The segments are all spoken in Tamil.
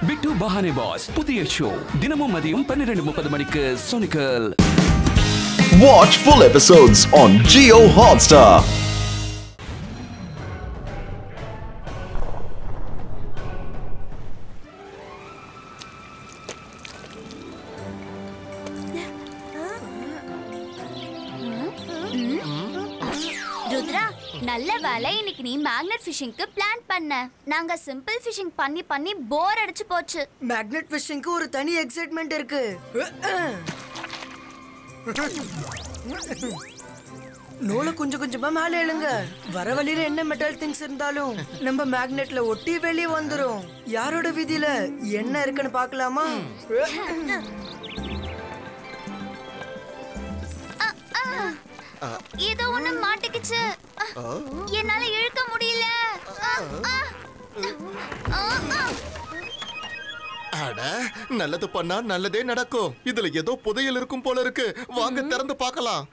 பிட்டு பஹானே பாஸ் புதிய ஷோ தினமும் மதியம் 12:30 மணிக்கு சோனிக்கல். Watch full episodes on Jio Hotstar. Rudra, நல்ல வேலை இன்னைக்கு நீ மேக்னெட் ஃபிஷிங்க்கு பிளான் பண்ண. நாங்க சிம்பிள் ஃபிஷிங் பண்ணி போர் அடிச்சு போச்சு. மேக்னெட் ஃபிஷிங்க்கு ஒரு தனி எக்ஸைட்மென்ட் இருக்கு. நூலை கொஞ்சமா மேலே எழுங்க. வர வழியில என்ன மெட்டல் திங்ஸ் இருந்தாலும் நம்ம மேக்னெட்ல ஒட்டி வெளியே வந்துரும். யாரோட விதியில என்ன இருக்குன்னு பார்க்கலாமா? ஏதோ ஒண்ணு மாட்டிக்கிச்சு. என்னால இழுக்க முடியல. அட, நல்லது பண்ணா நல்லதே நடக்கும். இதுல ஏதோ புதையல் இருக்கும் போல இருக்கு. வாங்க திறந்து பார்க்கலாம்.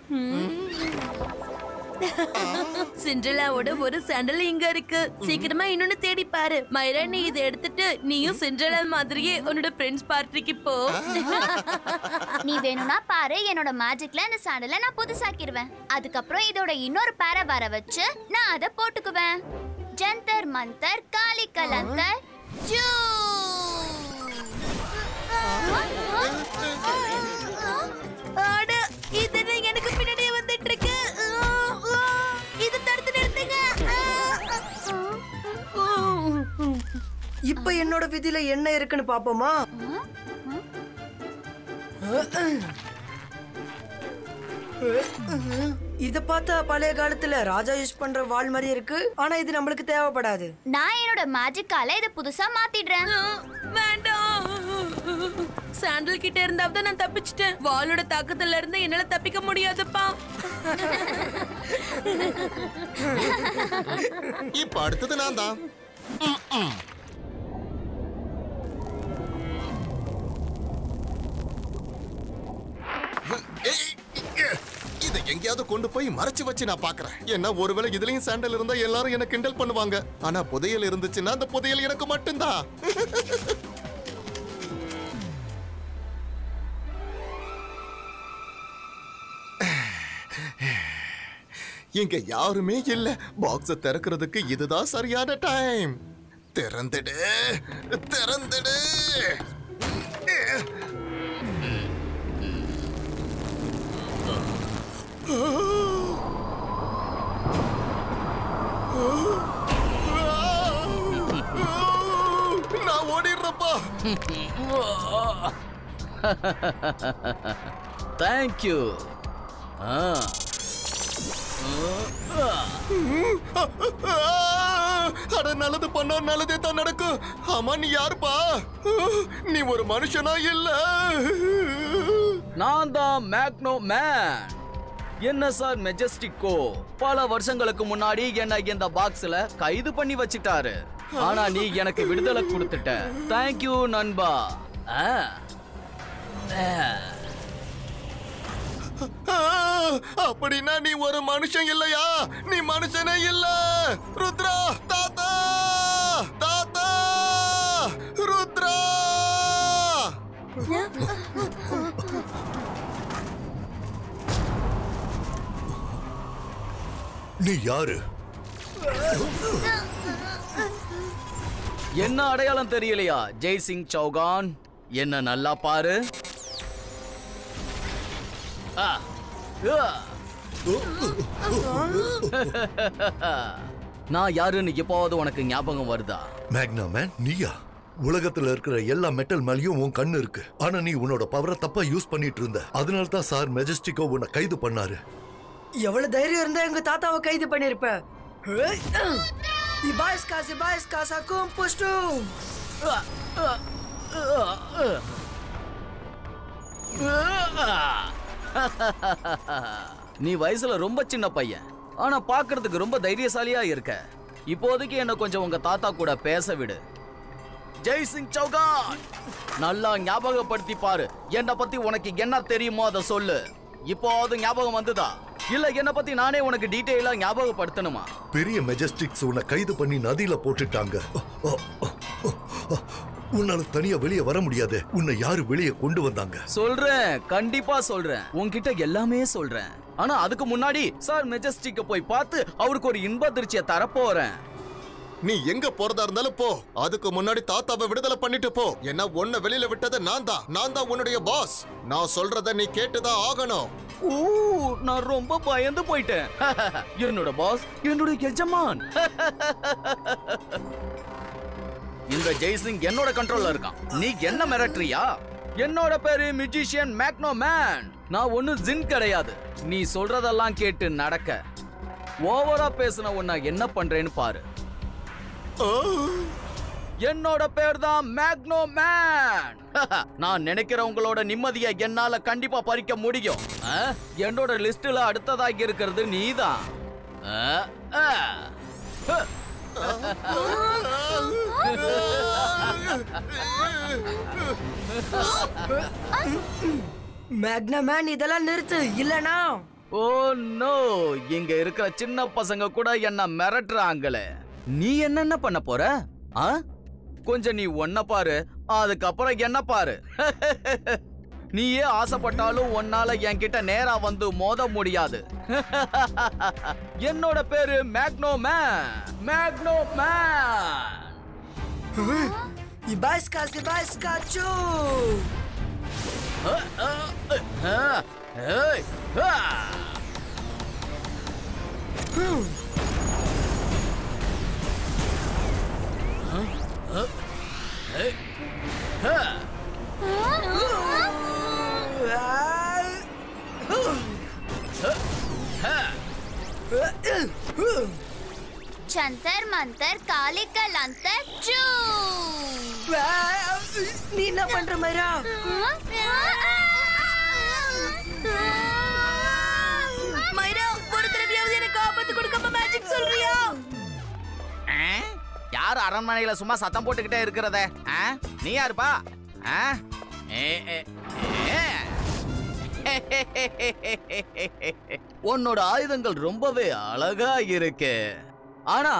சிண்ட்ரெல்லாவோட ஒரு சாண்டல் இங்க இருக்கு. சீக்கிரமா இன்னொன்னு தேடி பாரு. மைரா, நீ இதை எடுத்துட்டு நீயும் சிண்ட்ரெல்லா மாதிரியே உன்னோட ஃப்ரெண்ட்ஸ் பார்ட்டிக்கு போ. நீ வேணும்னா பாரு, என்னோட மேஜிக்ல இந்த சாண்டலை நான் புதுசாக்கிடுவேன். அதுக்கப்புறம் இதோட இன்னொரு பேரை வர வச்சு நான் அதை போட்டுக்குவேன். ஜந்தர் மந்தர் காலி கலந்தர் ஜூ. அட, இது எனக்கு பின்னாடியே வந்துட்டு இருக்கு. இது தடுத்து நிறுத்துங்க. இப்ப என்னோட விதியில என்ன இருக்குன்னு பாப்போமா? இத பார்த்தா பழைய காலத்துல ராஜா யூஸ் பண்ற வாள் மாதிரி இருக்கு. ஆனா இது நம்மளுக்கு தேவைப்படாது. நான் என்னோட மேஜிக்கால இத புதுசா மாத்திடுறேன். வேண்டாம். சாண்டல் கிட்ட இருந்தாவது நான் தப்பிச்சிட்டேன். வாளோட தாக்கத்துல இருந்து என்னால தப்பிக்க முடியாதுப்பா. இப்ப அடுத்தது நான் தான். இதை எங்கேயாவது கொண்டு போய் மறைச்சு வச்சு நான் பாக்குறேன். ஏன்னா ஒருவேளை இதுலயும் சாண்டல் இருந்தா எல்லாரும் என்ன கிண்டல் பண்ணுவாங்க. ஆனா புதையல் இருந்துச்சுன்னா அந்த புதையல் எனக்கு மட்டும்தான். இங்க யாருமே இல்ல. பாக்ஸ திறக்கிறதுக்கு இதுதான் சரியான டைம். திறந்துடு, திறந்துடு. நான் ஓடிடுறப்பா. தேங்க்யூ. அட, நல்லது பண்ணா நல்லதே தான் நடக்கும். ஆமா, நீ யாருப்பா? நீ ஒரு மனுஷனா இல்ல? நான் தான் மேக்னோ மேன். என்ன சார் மெஜஸ்டிக்கோ பல வருஷங்களுக்கு முன்னாடி என்ன இந்த பாக்ஸ்ல கைது பண்ணி வச்சிட்டாரு. ஆனா நீ எனக்கு விடுதலை கொடுத்துட்ட. தேங்க்யூ நண்பா. அப்படின்னா நீ ஒரு மனுஷன் இல்லையா? நீ மனுஷனே இல்ல. ருத்ரா தாத்தா, தாத்தா ருத்ரா. நீ யாரு? என்ன அடையாளம் தெரியலையா ஜெய்சிங் சௌகான்? என்ன நல்லா பாரு. நான் யாருன்னு எப்போது உனக்கு ஞாபகம் வருதா? மேக்னா மேன், நீயா? உலகத்துல இருக்கிற எல்லா மெட்டல் மேலயும் உன் கண்ணு இருக்கு. ஆனா நீ உன்னோட பவரை தப்பா யூஸ் பண்ணிட்டு இருந்த. அதனால தான் சார் மெஜஸ்டிக்கோ உன்னை கைது பண்ணாரு. எவ்வளவு தைரியம் இருந்தா எங்க தாத்தாவை கைது பண்ணிருப்ப. நீ வயசுல ரொம்ப சின்ன பையன், ஆனா பாக்குறதுக்கு ரொம்ப தைரியசாலியா இருக்க. இப்போதைக்கு என்ன கொஞ்சம் உங்க தாத்தா கூட பேச விடு. ஜெய்சிங் சௌகான், நல்லா ஞாபகப்படுத்தி பாரு. என்ன பத்தி உனக்கு என்ன தெரியுமோ அதை சொல்லு. இப்போது ஞாபகம் வந்துதா? இல்ல என்ன பத்தி நானே உனக்கு டீடைலா ஞாபகப்படுத்தணுமா? பெரிய மெஜஸ்டிக்ஸ் உன்னை கைது பண்ணி நதியில போட்டுட்டாங்க. உன்னால தனியா வெளியே வர முடியாது. உன்னை யாரு வெளியே கொண்டு வந்தாங்க? சொல்றேன், கண்டிப்பா சொல்றேன். உன்கிட்ட எல்லாமே சொல்றேன். ஆனா அதுக்கு முன்னாடி சார் மெஜஸ்டிக்க போய் பார்த்து அவருக்கு ஒரு இன்ப அதிர்ச்சியை தரப்போறேன். நீ எங்க போறதா இருந்தாலும் போ. அதுக்கு முன்னாடி தாத்தாவை விடுதலை பண்ணிட்டு போ. என்ன உன்னை வெளியில விட்டது நான் தான் உன்னுடைய பாஸ். நான் சொல்றத நீ கேட்டுதான் ஆகணும். நான் ரொம்ப பயந்து போயிட்டேன். என்னோட பாஸ் என்னோட எஜமான். இந்த ஜெய்சிங் என்னோட கண்ட்ரோல்ல இருக்கான். நீ என்ன மிரட்டுறியா? என்னோட பேரு மியூசிஷியன் மேக்னோ மேன். நான் ஒண்ணு ஜின் கிடையாது. நீ சொல்றதெல்லாம் கேட்டு நடக்க. ஓவரா பேசுன உன்னை என்ன பண்றேன்னு பாரு. என்னோட பேர் தான் மேக்னோ மேன். நான் நினைக்கிறவங்களோட நிம்மதியை என்னால கண்டிப்பா பறிக்க முடியும். என்னோட லிஸ்ட்ல அடுத்ததாக இருக்கிறது நீதான். மேக்னா மேன், இதெல்லாம் நிறுத்து, இல்லனா. ஓ நோ, இங்க இருக்கிற சின்ன பசங்க கூட என்ன மிரட்டுறாங்களே. நீ என்னென்ன பண்ண போற? கொஞ்சம் நீ ஒன்ன பாரு, அதுக்கப்புறம் என்ன பாரு. நீயே ஆசைப்பட்டாலும் உன்னால என்கிட்ட நேரா வந்து மோத முடியாது. என்னோட பேரு மேக்னோ மேன். மேக்னோ மேன். இபாஸ்கா சூ. ஜந்தர் மந்தர் காலிக்கல் அந்தர் சூ. நீ என்ன பண்ற மைரா? மைரா, ஒரு தடவையாவது எனக்கு ஆபத்து கொடுக்காம மேஜிக் சொல்றியா? யார் அரண்மனையில சும்மா சத்தம் போட்டுக்கிட்டே இருக்கிறத? நீ யாருப்பா? உன்னோட ஆயுதங்கள் ரொம்பவே அழகா இருக்கு. ஆனா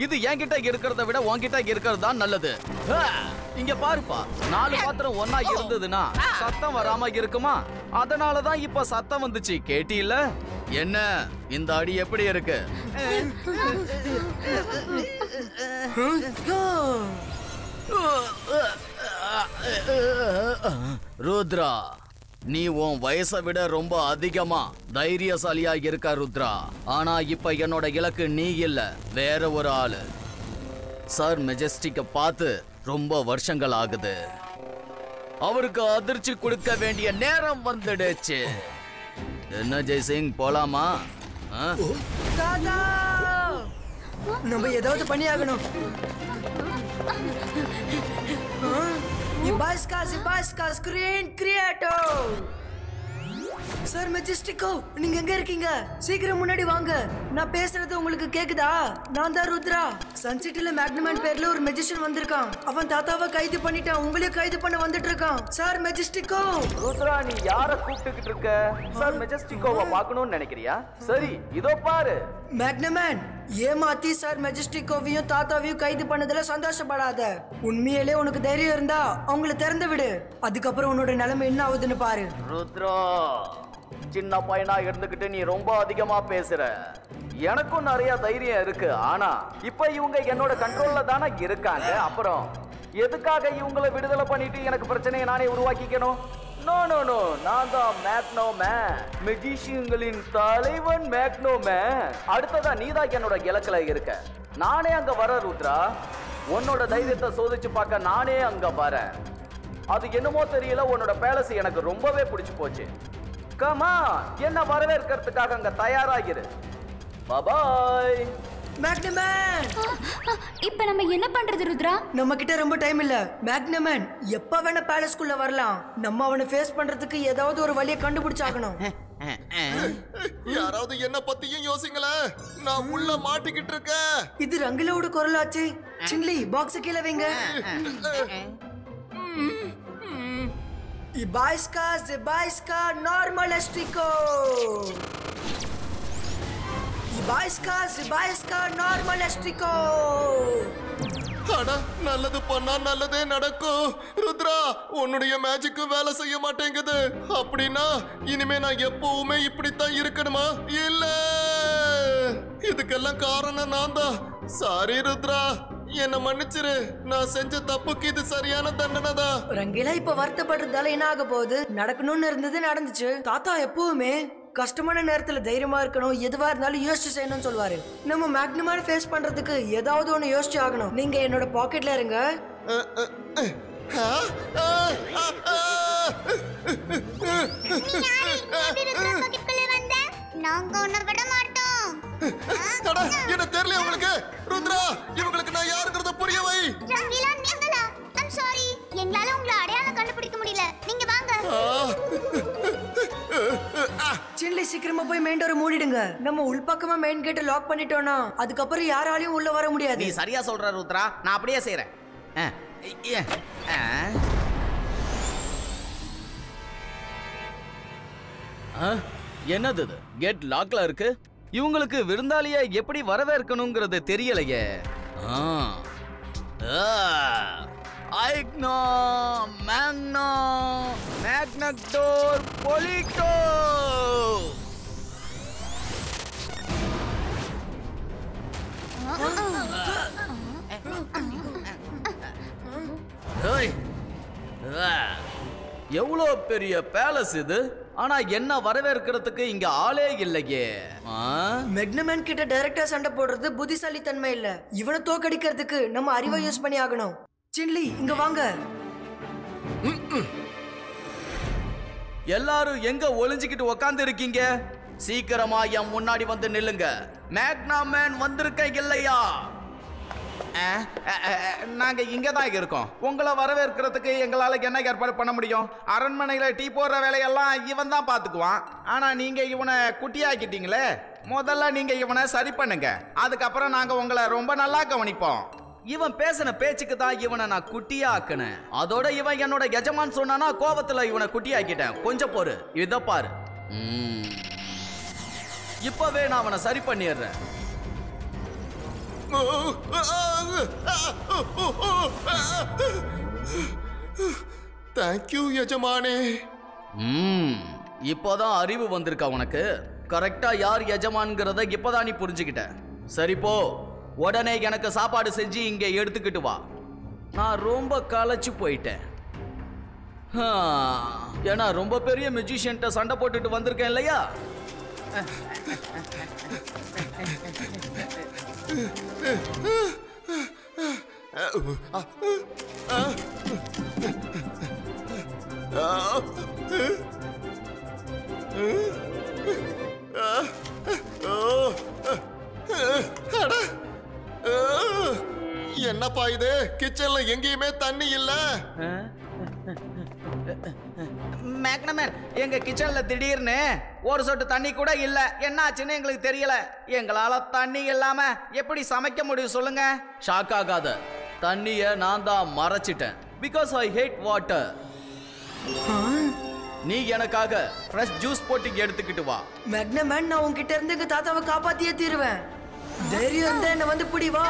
இது என்கிட்ட இருக்கிறத விட உன்கிட்ட இருக்கிறது தான் நல்லது. இங்க பாருப்பா, 4 பாத்திரம் ஒன்னா இருந்ததுன்னா சத்தம் வராம இருக்குமா? அதனாலதான் இப்ப சத்தம் வந்துச்சு. கேட்டில? என்ன இந்த அடி எப்படி இருக்கு? ருத்ரா, நீ உன் வயசை விட ரொம்ப அதிகமா தைரியசாலியா இருக்க ருத்ரா. ஆனா இப்ப என்னோட இலக்கு நீ இல்ல, வேற ஒரு ஆளு. சார் மெஜஸ்டிக்க பார்த்து ரொம்ப வருஷங்கள் ஆகுது. அவருக்கு அதிர்ச்சி கொடுக்க வேண்டிய நேரம் வந்துடுச்சு. என்ன ஜெய்சிங், போலாமா? நம்ம ஏதாவது பண்ணி ஆகணும். இபாஸ்கா ஸ்கிரீன் கிரியேட்டர். சார் மெஜஸ்டிக்கோ, நீங்க எங்க இருக்கீங்க? சீக்கிரம் முன்னாடி வாங்க. நான் பேசுறது உங்களுக்கு கேக்குதா? நான் தான் ருத்ரா. சன்சிட்டில மேக்னமேன் பேர்ல ஒரு மெஜிஷியன் வந்திருக்கான். அவன் தாத்தாவை கைது பண்ணிட்டான். உங்களையும் கைது பண்ண வந்துட்டு இருக்கான். சார் மெஜஸ்டிக்கோ. ருத்ரா, நீ யார கூப்பிட்டுக்கிட்டு இருக்க? சார் மெஜஸ்டிக்கோவை பார்க்கணும்னு நினைக்கிறியா? சரி, இதோ பாரு. மேக்னமேன், ஏமாத்தி சார் மெஜஸ்டிக்கோவையும் தாத்தாவையும் கைது பண்ணதுல சந்தோஷப்படாத. உண்மையிலே உனக்கு தைரியம் இருந்தா அவங்கள திறந்து விடு. அதுக்கப்புறம் உன்னோட நிலைமை என்ன ஆகுதுன்னு பாரு. ருத்ரா, சின்ன பையனா இருந்துகிட்டு நீ ரொம்ப அதிகமா பேசுற. எனக்கும் நிறைய தைரியம் இருக்கு. ஆனா இப்ப இவங்க என்னோட கண்ட்ரோல்ல தானே இருக்காங்க. அப்புறம் எதுக்காக இவங்களை விடுதலை பண்ணிட்டு எனக்கு பிரச்சனையை நானே உருவாக்கிக்கணும்? நோ நோ நோ, நான் தான் மேக்னோ மேன், மெஜிஷியன்களின் தலைவன் மேக்னோ மேன். அடுத்ததா நீதான் என்னோட இலக்குல இருக்க. நானே அங்க வர ருத்ரா. உன்னோட தைரியத்தை சோதிச்சு பார்க்க நானே அங்க வரேன். அது என்னமோ தெரியல, உன்னோட பேலஸ் எனக்கு ரொம்பவே பிடிச்சு போச்சு. கமா, என்ன வரவேற்கிறதுக்காக அங்க தயாராகிரு. பாய் மேக்னமேன். இப்ப நம்ம என்ன பண்றது ருத்ரா? நம்ம கிட்ட ரொம்ப டைம் இல்ல. மேக்னமேன் எப்ப வேணா பேலஸ்குள்ள வரலாம். நம்ம அவனை ஃபேஸ் பண்றதுக்கு ஏதாவது ஒரு வழியை கண்டுபிடிச்சாகணும். யாராவது என்ன பத்தியும் யோசிங்களேன். நான் உள்ள மாட்டிக்கிட்டு இருக்கேன். இது ரங்கிலோட குரலாச்சு. சின்லி, பாக்ஸ் கீழே வைங்க. இபாஸ்கா நார்மலிஸ்டிகோ. இபாஸ்கா நார்மலிஸ்டிகோ. அட நல்லது பண்ணா நல்லதே நடக்கும். ருத்ரா, உன்னுடைய மேஜிக்கு வேலை செய்ய மாட்டேங்குது. அப்படின்னா இனிமே நான் எப்பவுமே இப்படித்தான் இருக்கணுமா? இல்ல, இதுக்கெல்லாம் காரணம் நான் தான். சாரி ருத்ரா, என்ன மன்னிச்சிரு. நான் செஞ்ச தப்புக்கு இது சரியான தண்டனை தான். ரங்கீலா இப்ப வருத்தப்படுறதால என்ன ஆக போகுது? நடக்கணும்னு இருந்தது நடந்துச்சு. தாத்தா எப்பவுமே கஷ்டமான நேரத்துல தைரியமா இருக்கணும், எதுவா இருந்தாலும் யோசிச்சு செய்யணும்னு சொல்லுவாரு. நம்ம மேக்னமான ஃபேஸ் பண்றதுக்கு ஏதாவது ஒண்ணு யோசிச்சு ஆகணும். நீங்க என்னோட பாக்கெட்ல இருங்க. நாங்க ஒண்ணு விட மாட்டோம். என்ன தெரியல உங்களுக்கு? ருத்ரா, இவங்களுக்கு நான் யாருங்கறத புரிய வை. ரங்கீலா, நீங்களா? ஐம் சாரி, எங்களால உங்களை அடையாளம் கண்டுபிடிக்க முடியல. நீங்க வாங்க. சின்லி, சீக்கிரமா போய் மெயின் டோரை மூடிடுங்க. நம்ம உள்பக்கமா மெயின் கேட்டை லாக் பண்ணிட்டோம்னா அதுக்கப்புறம் யாராலையும் உள்ள வர முடியாது. நீ சரியா சொல்ற ருத்ரா, நான் அப்படியே செய்றேன். என்னது இது? கேட் லாக்ல இருக்கு. இவங்களுக்கு விருந்தாளிய எப்படி வரவேற்கணுங்கிறது தெரியலையே. ஐக்னோ மேக்னோ மேக்னக்டோர் பொலிட்டோ. எவ்வளோ பெரிய பேலஸ் இது. ஆனா என்ன வரவேற்கிறதுக்கு இங்க ஆளே இல்லையே. மெக்னமேன் கிட்ட டைரக்டா சண்டை போடுறது புத்திசாலித்தன்மை இல்ல. இவனை தோக்கடிக்கிறதுக்கு நம்ம அறிவை யூஸ் பண்ணி ஆகணும். சின்லி, இங்க வாங்க. எல்லாரும் எங்க ஒளிஞ்சுக்கிட்டு உக்காந்து இருக்கீங்க? சீக்கிரமா என் முன்னாடி வந்து நில்லுங்க. மேக்னாமேன் வந்திருக்க இல்லையா? நாங்க இங்க தான் இருக்கோம். உங்களை வரவேற்கிறதுக்கு எங்களால என்ன ஏற்பாடு பண்ண முடியும்? அரண்மனையில டீ போடுற வேலையெல்லாம் இவன் தான் பாத்துக்குவான். ஆனா நீங்க இவனை குட்டியாக்கிட்டீங்களே. முதல்ல நீங்க இவனை சரி பண்ணுங்க, அதுக்கப்புறம் நாங்க உங்களை ரொம்ப நல்லா கவனிப்போம். இவன் பேசின பேச்சுக்கு தான் இவனை நான் குட்டியாக்குனேன். அதோட இவன் என்னோட எஜமான் சொன்னானா கோபத்துல இவனை குட்டியாக்கிட்டேன். கொஞ்சம் பொறு, இத பாரு. இப்பவே நான் அவனை சரி பண்ணிடுறேன். தேங்க்யூ எஜமானே. இப்போதான் அறிவு வந்திருக்கா உனக்கு? கரெக்டா யார் எஜமான்ங்கிறத இப்பதான் நீ புரிஞ்சுக்கிட்ட. சரி போ, உடனே எனக்கு சாப்பாடு செஞ்சு இங்க எடுத்துக்கிட்டு வா. நான் ரொம்ப களைச்சு போயிட்டேன். ஏன்னா ரொம்ப பெரிய மியூசிஷியன்ட்ட சண்டை போட்டுட்டு வந்திருக்கேன் இல்லையா? என்னப்பா இது? கிச்சன்ல எங்கேயுமே தண்ணி இல்ல. மேக்னமேன், எங்க கிச்சன்ல திடீர்னு ஒரு சொட்டு தண்ணி கூட இல்ல. என்னாச்சுன்னு எங்களுக்கு தெரியல. எங்களால தண்ணி இல்லாம எப்படி சமைக்க முடியும் சொல்லுங்க? ஷாக் ஆகாத, தண்ணிய நான் தான் மறைச்சிட்டேன். Because I hate water. நீ எனக்காக ஃப்ரெஷ் ஜூஸ் போட்டு எடுத்துக்கிட்டு வா. மேக்னமேன், நான் உன்கிட்ட இருந்து எங்க தாத்தாவை காப்பாத்தியே தீருவேன். தைரியம் இருந்தா என்ன வந்து பிடி வா.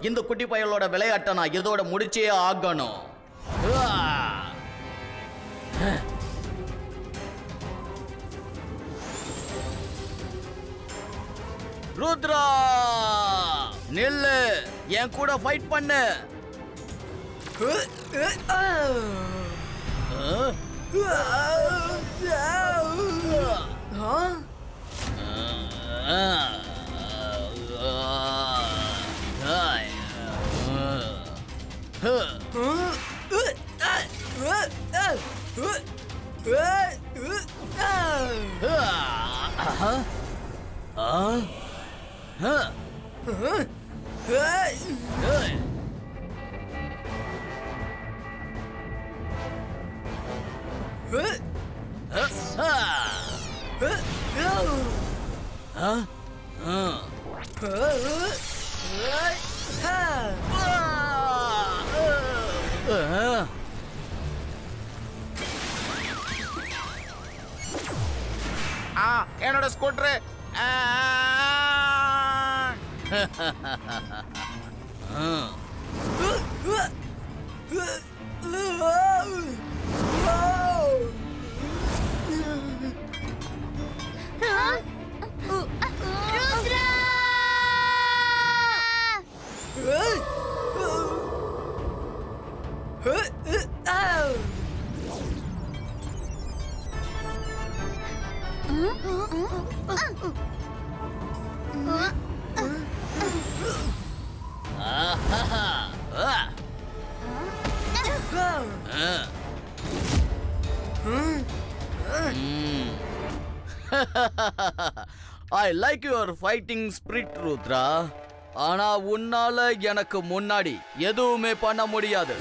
இந்த குட்டி பயலோட விளையாட்டை நான் இதோட முடிச்சே ஆகணும். ருத்ரா, நில்லு, என் கூட ஃபைட் பண்ணு. என்னோட scooter. I like your fighting spirit, Rudra. ஆனா உன்னால எனக்கு முன்னாடி எதுவுமே பண்ண முடியாது.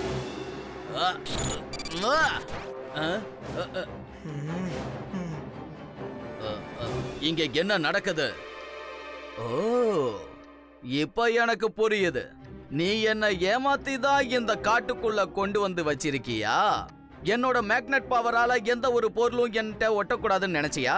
இங்க என்ன நடக்குது? ஓ, இப்ப எனக்கு புரியுது. நீ என்ன ஏமாத்தி தான் இந்த காட்டுக்குள்ள கொண்டு வந்து வச்சிருக்கியா? என்னோட மேக்னெட் பவரால எந்த ஒரு பொருளும் என்கிட்ட ஒட்டக்கூடாதுன்னு நினைச்சியா?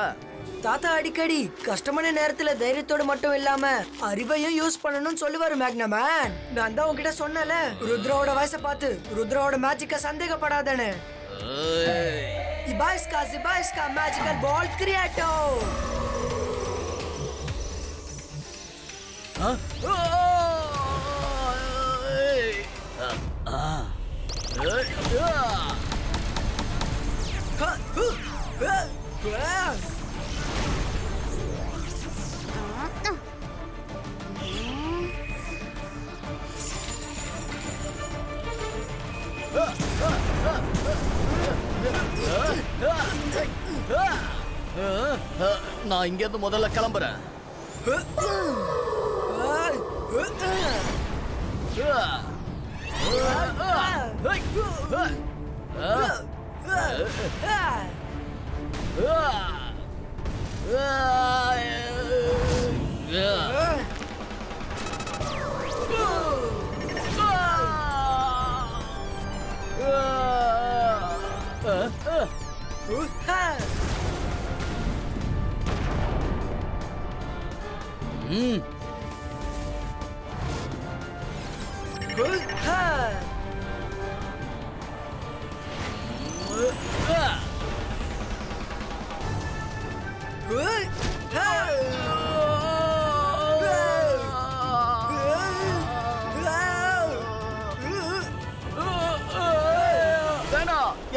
தாத்தா அடிக்கடி கஷ்டமான நேரத்துல தைரியத்தோட மட்டும் இல்லாம அறிவையும் யூஸ் பண்ணணும்னு சொல்லுவாரு மேக்னமேன். நான் தான் உங்ககிட்ட சொன்னல, ருத்ராவோட வயசை பார்த்து ருத்ராவோட மேஜிக்க சந்தேகப்படாதேன்னு. Ibaiska magical ball creato. நான் இங்க இருந்து முதல்ல கிளம்புறேன்.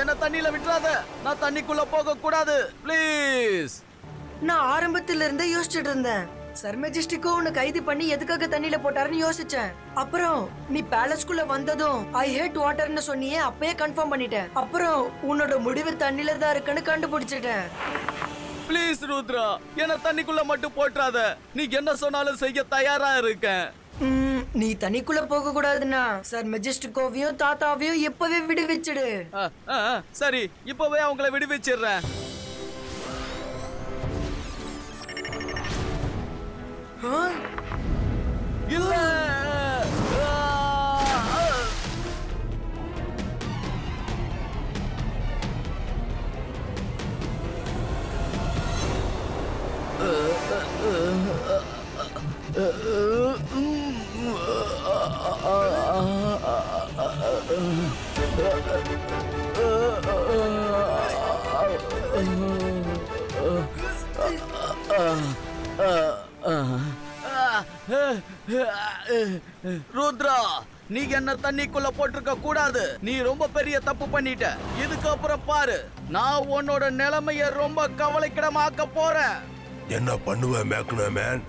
என்ன தண்ணியில விட்டுறாத. நான் தண்ணிக்குள்ள போக கூடாது, ப்ளீஸ். நான் ஆரம்பத்துல இருந்தே யோசிச்சுட்டு இருந்தேன். சர் மெஜஸ்டிக்கோ உன்னை கைது பண்ணி எதுக்காக தண்ணியில போட்டாருன்னு யோசிச்சேன். அப்புறம் நீ பேலஸ்குள்ள வந்ததும் ஐ ஹேட் வாட்டர்னு சொன்னியே, அப்பயே கன்ஃபார்ம் பண்ணிட்டேன். அப்புறம் உன்னோட முடிவு தண்ணியில தான் இருக்குன்னு கண்டுபிடிச்சிட்டேன். ப்ளீஸ் ருத்ரா, என்ன தண்ணிக்குள்ள மட்டும் போட்டுறாத. நீ என்ன சொன்னாலும் செய்ய தயாரா இருக்கேன். நீ தண்ணிக்குள்ள போக கூடாதுன்னா சர் மெஜஸ்டிக்கோவையும் தாத்தாவையும் இப்பவே விடுவிச்சிடு. சரி, இப்பவே அவங்கள விடுவிச்சிடுறேன். இல்ல, ருத்ரா, நீ என்ன தண்ணிக்குள்ள போட்டிருக்க கூடாது. நீ ரொம்ப பெரிய தப்பு பண்ணிட்ட. இதுக்கப்புறம் பாரு, நான் உன்னோட நிலைமைய ரொம்ப கவலைக்கிடமாக்க போறேன். என்ன பண்ணுவ மேக்னமேன்?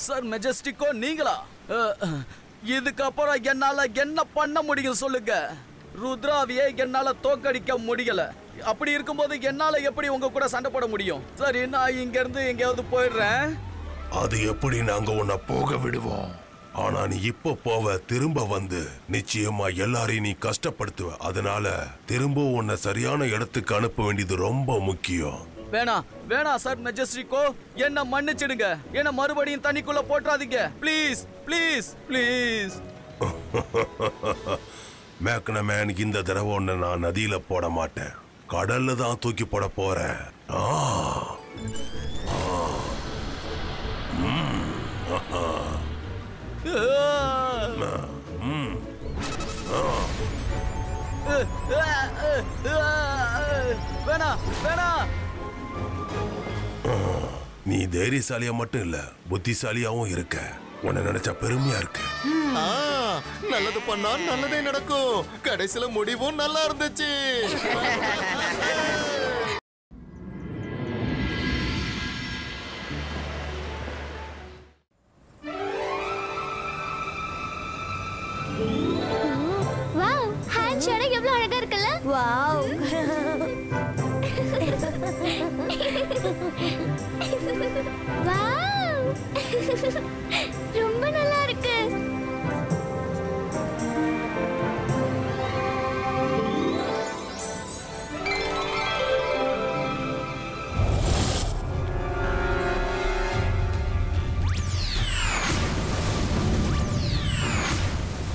சர் மெஜஸ்டிக்கோ, நீங்களா? இதுக்கப்புறம் என்னால என்ன பண்ண முடியும் சொல்லுங்க? ருத்ராவியே என்னால தோக்கடிக்க முடியல. அப்படி இருக்கும்போது என்னால எப்படி உங்க கூட சண்டை போட முடியும்? சரி, நான் இங்க இருந்து எங்கேயாவது போயிடுறேன். அது எப்படி நாங்க உன்னை போக விடுவோம்? ஆனா நீ இப்ப போவ, திரும்ப வந்து நிச்சயமா எல்லாரையும் நீ கஷ்டப்படுத்துவ. அதனால திரும்ப உன்னை சரியான இடத்துக்கு அனுப்ப வேண்டியது ரொம்ப முக்கியம். வேணாம் சார் மெஜஸ்டிக்கோ, என்ன மன்னிச்சிடுங்க. என்ன மறுபடியும் தண்ணிக்குள்ள போட்டுறாதீங்க, ப்ளீஸ் ப்ளீஸ் ப்ளீஸ். மேக்னமேன், இந்த தடவை உன்னை நான் நதியில போட மாட்டேன், கடல்ல தான் தூக்கி போட போறேன். வேணா வேணா. நீ தைரியசாலியா மட்டும் இல்ல, புத்திசாலியாவும் இருக்க. உன்னை நினைச்சா பெருமையா இருக்கு. நல்லது பண்ணா நல்லதே நடக்கும். கடைசியில முடிவும் நல்லா இருந்துச்சு. வாவ், ஹேண்ட் ஷேடிங் எவ்வளவு அழகா இருக்குல்ல? வாவ். வாவ், ரொம்ப நல்லா இருக்கு.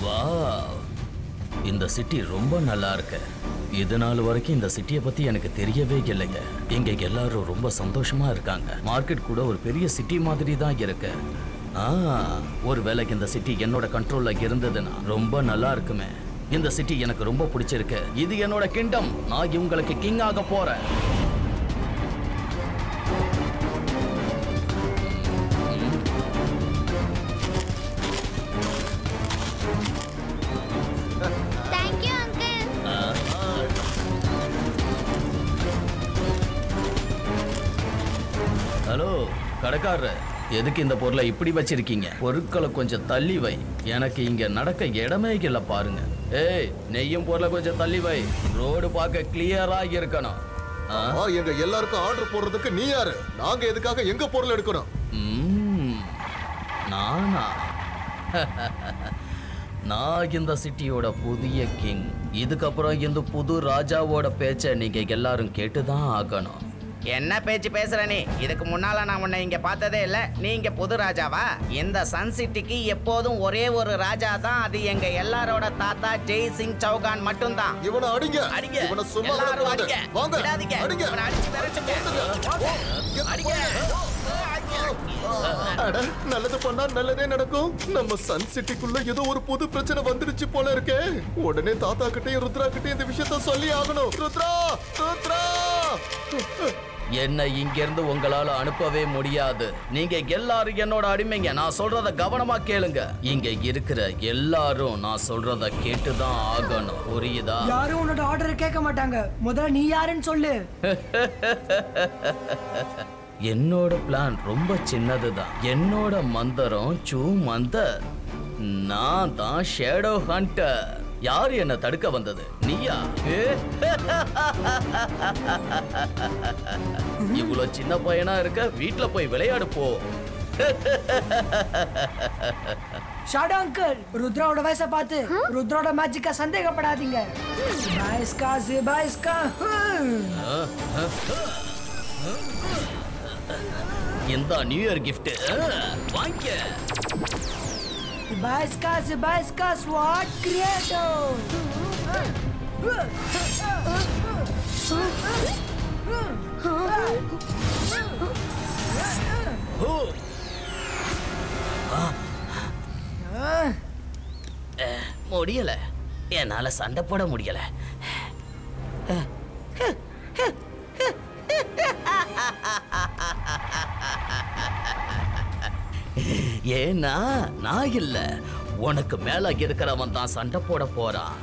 வாவ், இந்த சிட்டி ரொம்ப நல்லா இருக்கு. இது நாள் வரைக்கும் இந்த சிட்டியை பத்தி எனக்கு தெரியவே இல்லைங்க. இங்க எல்லாரும் ரொம்ப சந்தோஷமா இருக்காங்க. மார்க்கெட் கூட ஒரு பெரிய சிட்டி மாதிரி தான் இருக்கு. ஒரு வேளைக்கு இந்த சிட்டி என்னோட கண்ட்ரோல்ல இருந்ததுன்னா ரொம்ப நல்லா இருக்குமே. இந்த சிட்டி எனக்கு ரொம்ப பிடிச்சிருக்கு. இது என்னோட கிங்டம். நான் இவங்களுக்கு கிங் ஆக போறேன். Thank you uncle. ஹலோ கடைக்காரர், எதுக்கு இந்த பொருளை இப்படி வச்சிருக்கீங்க? பொருட்களை கொஞ்சம் தள்ளி வை. எனக்கு இங்க நடக்க இடமே இல்லை பாருங்க. ஏய், நெய்யும் பொருளை கொஞ்சம் தள்ளி வை. ரோடு பார்க்க கிளியரா இருக்கணும். எங்க எல்லாருக்கும் ஆர்டர் போடுறதுக்கு நீ யாரு? நாங்க எதுக்காக எங்க பொருள் எடுக்கணும்? நானா? நான் இந்த சிட்டியோட புதிய கிங். இதுக்கப்புறம் இந்த புது ராஜாவோட பேச்சை நீங்க எல்லாரும் கேட்டுதான் ஆகணும். என்ன பேச்சு பேசுற நீ? இதுக்கு முன்னால நான் உன்னை இங்க பார்த்ததே இல்ல. நீ இங்க புது ராஜாவா? இந்த சன் சிட்டிக்கு எப்போதும் ஒரே ஒரு ராஜா தான். அது எங்க எல்லாரோட தாத்தா ஜெய் சிங் சௌகான் மட்டும்தான். இவனை அடிங்க. அடிங்க. இவனை சும்மா எல்லாரும் அடிங்க. வாங்க. விடாதீங்க. அடிங்க. இவனை அடிச்சு விரட்டுங்க. அடிங்க. நல்லது பண்ணா நல்லதே நடக்கும். நம்ம சன் சிட்டிக்குள்ள ஏதோ ஒரு புது பிரச்சனை வந்துருச்சு போல இருக்கே. உடனே தாத்தா கிட்டயும் ருத்ரா கிட்டயும் இந்த விஷயத்த சொல்லி ஆகணும். ருத்ரா, ருத்ரா. என்ன இங்கிருந்து உங்களால அனுப்பவே முடியாது. நீங்க எல்லாரும் என்னோட அடிமைங்க. நான் சொல்றத கவனமா கேளுங்க. இங்க இருக்கிற எல்லாரும் நான் சொல்றத கேட்டுதான் ஆகணும். புரியுதா? யாரும் உன்னோட ஆர்டர் கேட்க மாட்டாங்க. முதல்ல நீ யாருன்னு சொல்லு. என்னோட பிளான் ரொம்ப சின்னதுதான். என்னோட மந்திரம் சூ மந்தர். நான் தான் ஷேடோ ஹண்டர். யாரு என்ன தடுக்க வந்தது? நீயா? இவ்வளவு சின்ன பையனா இருக்க, வீட்டுல போய் விளையாடு போ. ஷாடோ அங்கிள், ருத்ராவோட வயசை பார்த்து ருத்ராவோட மேஜிக்கா சந்தேகப்படாதீங்க. பாய்ஸ்கா ஜிபாய்ஸ்கா. இந்த நியூ இயர் கிஃப்ட் வாங்க. பாய்ஸ்கா ஜிபாய்ஸ்கா ஸ்வாட் கிரியேட்டோ. முடியல, என்னால சண்டை போட முடியல. ஏன்னா நான் இல்ல, உனக்கு மேல இருக்கிறவன் தான் சண்டை போட போறான்.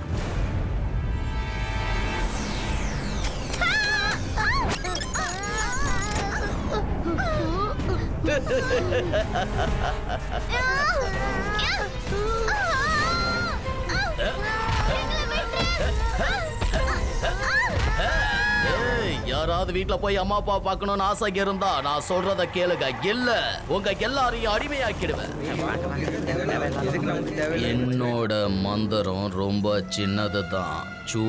யாராவது வீட்டுல போய் அம்மா அப்பா பார்க்கணும்னு ஆசை இருந்தா நான் சொல்றத கேளுங்க. இல்ல உங்க எல்லாரையும் அடிமையாக்கிடுவேன். என்னோட மந்திரம் ரொம்ப சின்னதுதான். சூ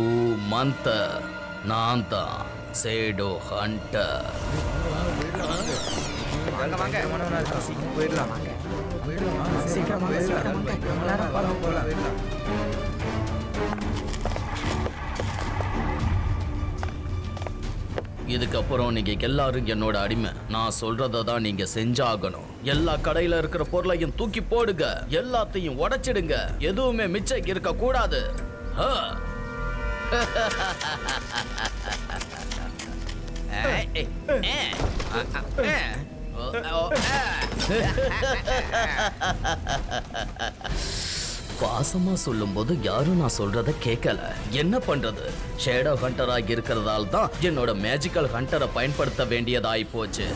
மந்தர். நான் தான் ஷேடோ ஹண்டர். இதுக்கப்புறம் நீங்க எல்லாரும் என்னோட அடிமை. நான் சொல்றத தான் நீங்க செஞ்சாகணும். எல்லா கடையில இருக்கிற பொருளையும் தூக்கி போடுங்க, எல்லாத்தையும் உடைச்சிடுங்க, எதுவுமே மிச்சம் இருக்க கூடாது. பாசமா சொல்லும் போது யாரும் நான் சொல்றத கேட்கல. என்ன பண்றது? ஷேடோ ஹண்டரா இருக்கிறதால தான் என்னோட மேஜிக்கல் ஹண்டரை பயன்படுத்த வேண்டியதாய் போச்சு.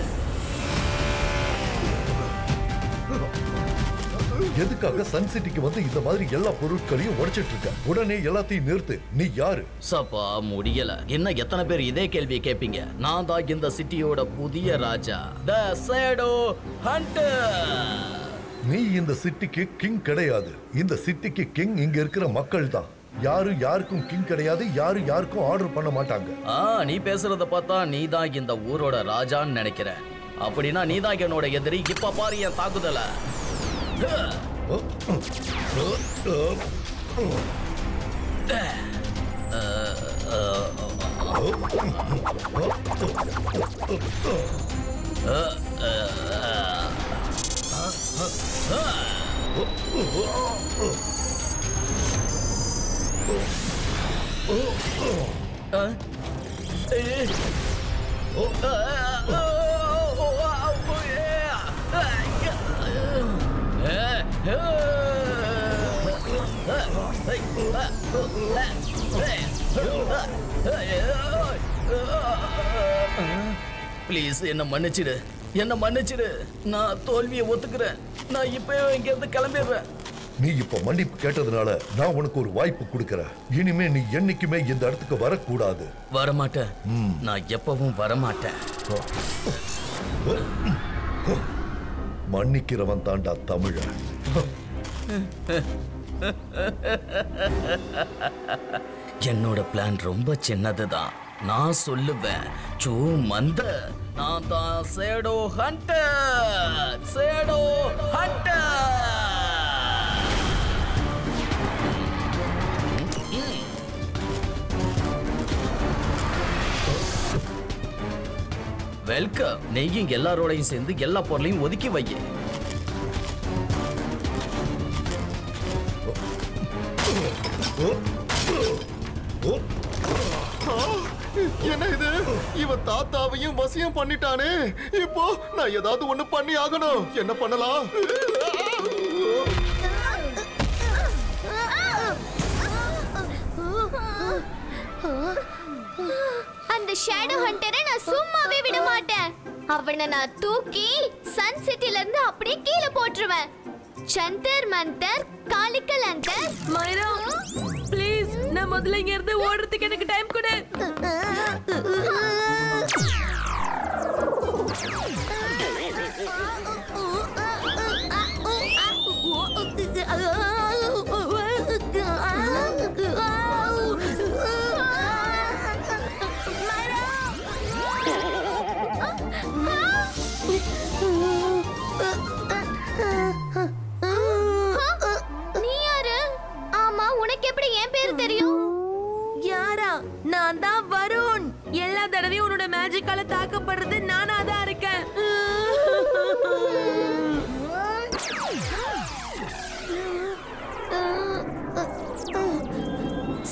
எதுக்காக சன் சிட்டிக்கு வந்து இந்த மாதிரி எல்லா பொருட்களையும் உடைச்சிட்டு இருக்க? உடனே எல்லாத்தையும் நிறுத்து. நீ யாரு? சப்பா முடியல. என்ன எத்தனை பேர் இதே கேள்வியை கேட்பீங்க? நான் தான் இந்த சிட்டியோட புதிய ராஜா, தி ஷேடோ ஹண்டர். நீ இந்த சிட்டிக்கு கிங் கிடையாது. இந்த சிட்டிக்கு கிங் இங்க இருக்கிற மக்கள் தான். யாரும் யாருக்கும் கிங் கிடையாது. யாரும் யாருக்கும் ஆர்டர் பண்ண மாட்டாங்க. நீ பேசுறத பார்த்தா நீ தான் இந்த ஊரோட ராஜான்னு நினைக்கிறேன். அப்படின்னா நீ தான் என்னோட எதிரி. இப்ப பாரு என் தாக்குதல. ப்ளீஸ் என்ன மன்னிச்சிடு, என்ன மன்னிச்சிடு. நான் தோல்வியை ஒத்துக்கிறேன். நான் இப்ப இங்க இருந்து கிளம்பிடுறேன். நீ இப்ப மன்னிப்பு கேட்டதுனால நான் உனக்கு ஒரு வாய்ப்பு கொடுக்கறேன். இனிமே நீ என்னைக்குமே இந்த இடத்துக்கு வரக்கூடாது. வரமாட்டேன். நான் எப்பவும் வரமாட்டேன். மன்னிக்கிறவன் தாண்டா தமிழன். என்னோட பிளான் ரொம்ப சின்னதுதான். நான் சொல்லுவேன், சூ மந்த, நான் தான் shadow hunter. Shadow hunter. Welcome. நீயும் எல்லாரோடையும் சேர்ந்து எல்லா பொருளையும் ஒதுக்கி வை. என்ன இது? இவன் தாத்தாவையும் வசியம் பண்ணிட்டானே. இப்போ நான் ஏதாவது ஒண்ணு பண்ணி ஆகணும். என்ன பண்ணலாம்? அந்த ஷேடோ ஹண்டரை நான் சும்மாவே விட மாட்டேன். அவனை நான் தூக்கி சன் சிட்டில இருந்து அப்படியே கீழே போட்டுருவேன். சந்தர் மந்தர் காலிக்கல் அந்தர். மைரா ப்ளீஸ், நான் முதல்ல இங்க இருந்து ஓடுறதுக்கு எனக்கு டைம் கொடு. நீ யாரு? ஆமா, உனக்கு எப்படி என் பேர் தெரியும்? யாரா? நான் தான் வருண். எல்லா தடவையும் உன்னோட மேஜிக்கால தாக்கப்படுறது நானா தான் இருக்கேன்.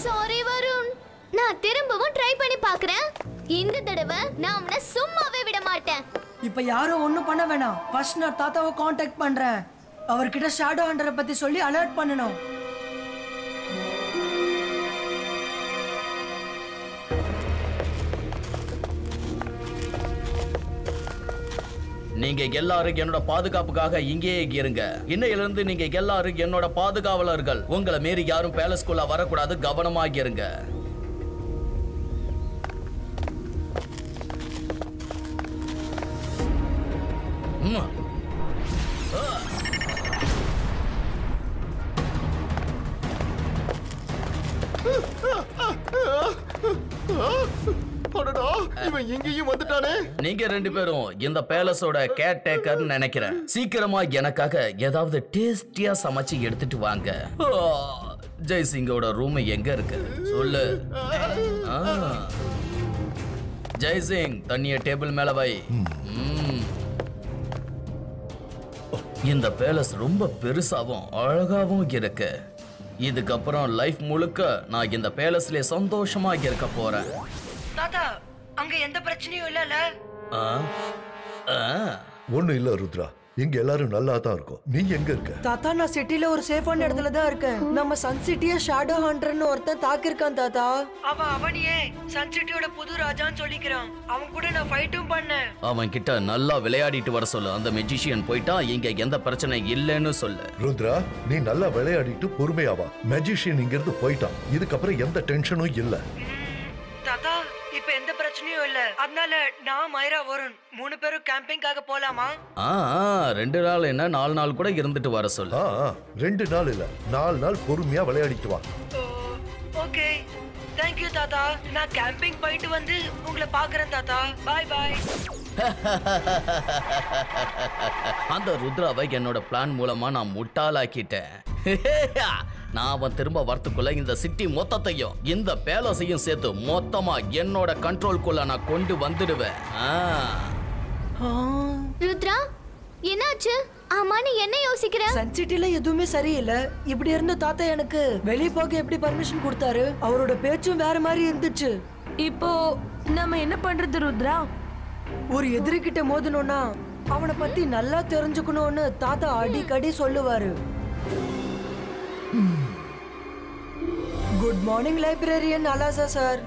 சாரி வருண், நான் திரும்பவும் ட்ரை பண்ணி பார்க்கறேன். இந்த தடவை நான் உன்னை சும்மாவே விட மாட்டேன். இப்ப யாரும் ஒண்ணும் பண்ண வேணாம். ஃபர்ஸ்ட் நான் தாத்தாவை காண்டாக்ட் பண்றேன். அவர்கிட்ட ஷேடோ ஹண்டரை பத்தி சொல்லி அலர்ட் பண்ணணும். நீங்க எல்லாரும் என்னோட பாதுகாப்புக்காக இங்கேயே இருங்க. இன்னையிலிருந்து நீங்க எல்லாரும் என்னோட பாதுகாவலர்கள். உங்களை மீறி யாரும் பேலஸ்குள்ள வரக்கூடாது. கவனமாக இருங்க. இவன் எங்கேயும் வந்துட்டானே. நீங்க ரெண்டு பேரும் இந்த பேலஸோட கேர் டேக்கர் நினைக்கிறேன். சீக்கிரமா எனக்காக ஏதாவது டேஸ்டியா சமைச்சு எடுத்துட்டு வாங்க. ஜெய்சிங்கோட ரூம் எங்க இருக்கு சொல்லு. ஜெய்சிங் தண்ணிய டேபிள் மேல வை. இந்த பேலஸ் ரொம்ப பெருசாவும் அழகாவும் இருக்கு. இதுக்கப்புறம் லைஃப் முழுக்க நான் இந்த பேலஸ்ல சந்தோஷமா இருக்க போறேன். தாத்தா அங்க எந்த பிரச்சனையும் இல்லல? ஒண்ணு இல்ல ருத்ரா, இங்க எல்லாரும் நல்லா தான் இருக்கும். நீ எங்க இருக்க? தாத்தா நான் சிட்டில ஒரு சேஃபான இடத்துல தான் இருக்கேன். நம்ம சன் சிட்டிய ஷேடோ ஹண்டர்னு ஒருத்தன் தாக்கிருக்கான் தாத்தா. அவனியே சன் சிட்டியோட புது ராஜான்னு சொல்லிக்கிறான். அவன் கூட நான் ஃபைட்டும் பண்ணேன். அவன் கிட்ட நல்லா விளையாடிட்டு வர சொல்லு. அந்த மெஜிஷியன் போயிட்டா இங்க எந்த பிரச்சனை இல்லைன்னு சொல்லு. ருத்ரா நீ நல்லா விளையாடிட்டு பொறுமையாவா. மெஜிஷியன் இங்க இருந்து போயிட்டான். இதுக்கப்புறம் எந்த டென்ஷனும் இல்ல. தாத்தா இப்ப எந்த பிரச்சனையும் இல்ல. அதனால நான் மைரா வருண் 3 பேரும் கேம்பிங்காக போலாமா? 2 நாள் என்ன 4 நாள் கூட இருந்துட்டு வர சொல்லு. 2 நாள் இல்ல 4 நாள் பொறுமையா விளையாடிட்டு வா. ஓகே தேங்க் யூ தாத்தா. நான் கேம்பிங் போயிட்டு வந்து உங்களை பார்க்கறேன் தாத்தா. Bye bye. அந்த ருத்ராவை என்னோட பிளான் மூலமா நான் முட்டாளாக்கிட்டேன். நான் அவன் திரும்ப வரத்துக்குள்ள இந்த சிட்டி மொத்தத்தையும் இந்த பேலஸையும் சேர்த்து மொத்தமா என்னோட கண்ட்ரோல்குள்ள நான் கொண்டு வந்துடுவேன். ருத்ரா என்னாச்சு? ஆமா நீ என்ன யோசிக்கிற? சன் சிட்டில எதுவுமே சரியில்லை. இப்படி இருந்த தாத்தா எனக்கு வெளிய போக எப்படி பர்மிஷன் கொடுத்தாரு? அவரோட பேச்சும் வேற மாதிரி இருந்துச்சு. இப்போ நம்ம என்ன பண்றது ருத்ரா? ஒரு எதிரி கிட்ட மோதணும்னா அவனை பத்தி நல்லா தெரிஞ்சுக்கணும்னு தாத்தா அடிக்கடி சொல்லுவாரு. குட் மார்னிங் லைப்ரரியன் அலாசா சார்.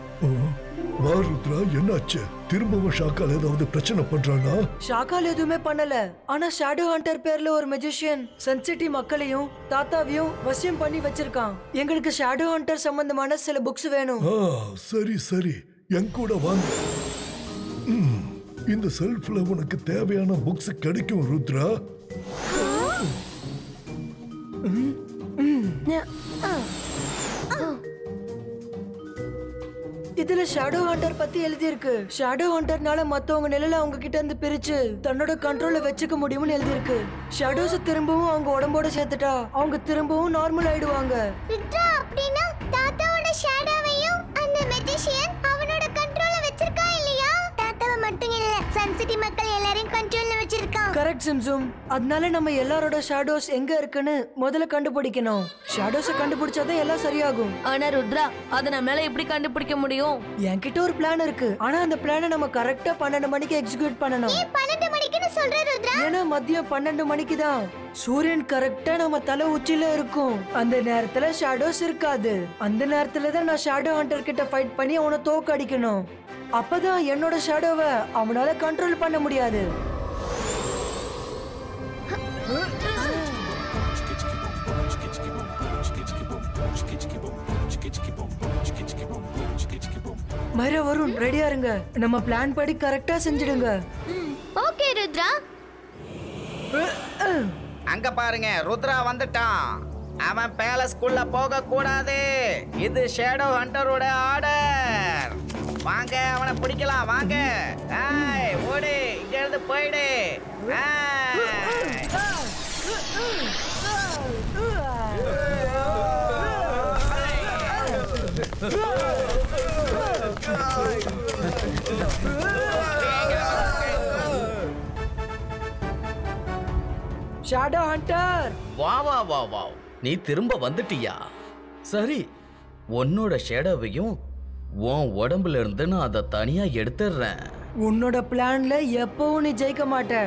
வா ருத்ரா, என்னாச்சு? திரும்பவும் ஷாக்கால் ஏதாவது பிரச்சனை பண்றானா? ஷாக்கால் எதுவுமே பண்ணல. ஆனா ஷேடோ ஹண்டர் பேர்ல ஒரு மெஜிஷியன் சன் சிட்டி மக்களையும் தாத்தாவையும் வசியம் பண்ணி வச்சிருக்கான். எங்களுக்கு ஷேடோ ஹண்டர் சம்பந்தமான சில புக்ஸ் வேணும். சரி சரி, என் கூட வாங்க. இந்த செல்ஃப்ல உனக்கு தேவையான புக்ஸ் கிடைக்கும் ருத்ரா. இதுல ஷேடோ ஹண்டர் பத்தி எழுதி இருக்கு. ஷேடோ ஹண்டர்னால மத்தவங்க நிழல அவங்க கிட்ட இருந்து பிரிச்சு தன்னோட கண்ட்ரோல்ல வச்சுக்க முடியும்னு எழுதி இருக்கு. ஷேடோஸ் திரும்பவும் அவங்க உடம்போட சேர்த்துட்டா அவங்க திரும்பவும் நார்மல் ஆயிடுவாங்க. ருத்ரா அப்படினா தாத்தாவோட ஷேடோவையும் அந்த மெஜிஷியன் அவனோட கண்ட்ரோல்ல வச்சிருக்கா இல்லையா? தாத்தாவை மட்டும் இல்ல சன் சிட்டி மக்கள் எல்லாரையும் கண்ட்ரோல்ல வச்சிருக்கான். கரெக்ட் சிம்சும். அதனால நம்ம எல்லாரோட ஷேடோஸ் எங்க இருக்குன்னு முதல்ல கண்டுபிடிக்கணும். ஷேடோஸை கண்டுபிடிச்சாதான் எல்லாம் சரியாகும். ஆனா ருத்ரா அத நம்மளால எப்படி கண்டுபிடிக்க முடியும்? என்கிட்ட ஒரு பிளான் இருக்கு. ஆனா அந்த பிளானை நம்ம கரெக்டா 12 மணிக்கு எக்ஸிக்யூட் பண்ணணும். 12 மணிக்குன்னு சொல்ற ருத்ரா? ஏன்னா மதியம் 12 மணிக்கு தான் சூரியன் கரெக்டா நம்ம தலை உச்சில இருக்கும். அந்த நேரத்துல ஷேடோஸ் இருக்காது. அந்த நேரத்துல தான் நான் ஷேடோ ஹண்டர் கிட்ட ஃபைட் பண்ணி அவனை தோக்கடிக்கணும். அப்பதான் என்னோட ஷேடோவை அவனால கண்ட்ரோல் பண்ண முடியாது. மைரா வருண் ரெடியா இருங்க. நம்ம பிளான் படி கரெக்டா செஞ்சிடுங்க. ஓகே ருத்ரா. அங்க பாருங்க ருத்ரா வந்துட்டான். அவன் பேலஸ்க்குள்ள போக கூடாது. இது ஷேடோ ஹண்டரோட ஆர்டர். வாங்க அவனை பிடிக்கலாம் வாங்க. ஏய் ஓடு, இங்க இருந்து போயிடு. ஷேடோ ஹண்டர் வா வா வா வா, நீ திரும்ப வந்துட்டியா? சரி, உன்னோட ஷேடோவையும் உன் உடம்புல இருந்து நான் அதை தனியா எடுத்துடுறேன். உன்னோட பிளான்ல எப்பவும் நீ ஜெயிக்க மாட்ட.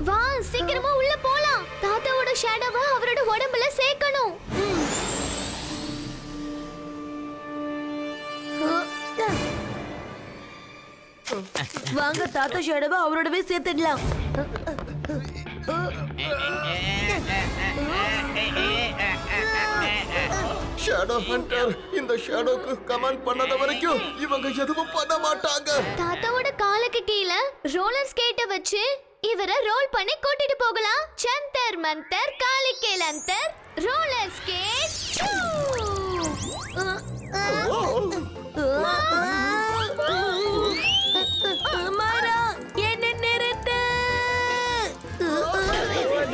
வா சீக்கிரமா உள்ள போலாம். தாத்தாவோட ஷேடோவை அவரோட உடம்புல சேர்க்கணும். வாங்க தாத்தா ஷேடோவை அவரோடவே சேர்த்துடலாம். ஷேடோ ஹண்டர், இந்த ஷேடோக்கு கமெண்ட் பண்ணாத வரைக்கும் இவங்க எதுவும் பண்ண மாட்டாங்க. தாத்தாவோட காலுக்கு கீழே ரோலர் ஸ்கேட்டை வச்சு இவரை ரோல் பண்ணி கூட்டிட்டு போகலாம். ஜந்தர் மந்தர் காலிக்கேல் அந்தர் ரோலர் ஸ்கேட். மாரா என்ன நிறுத்து.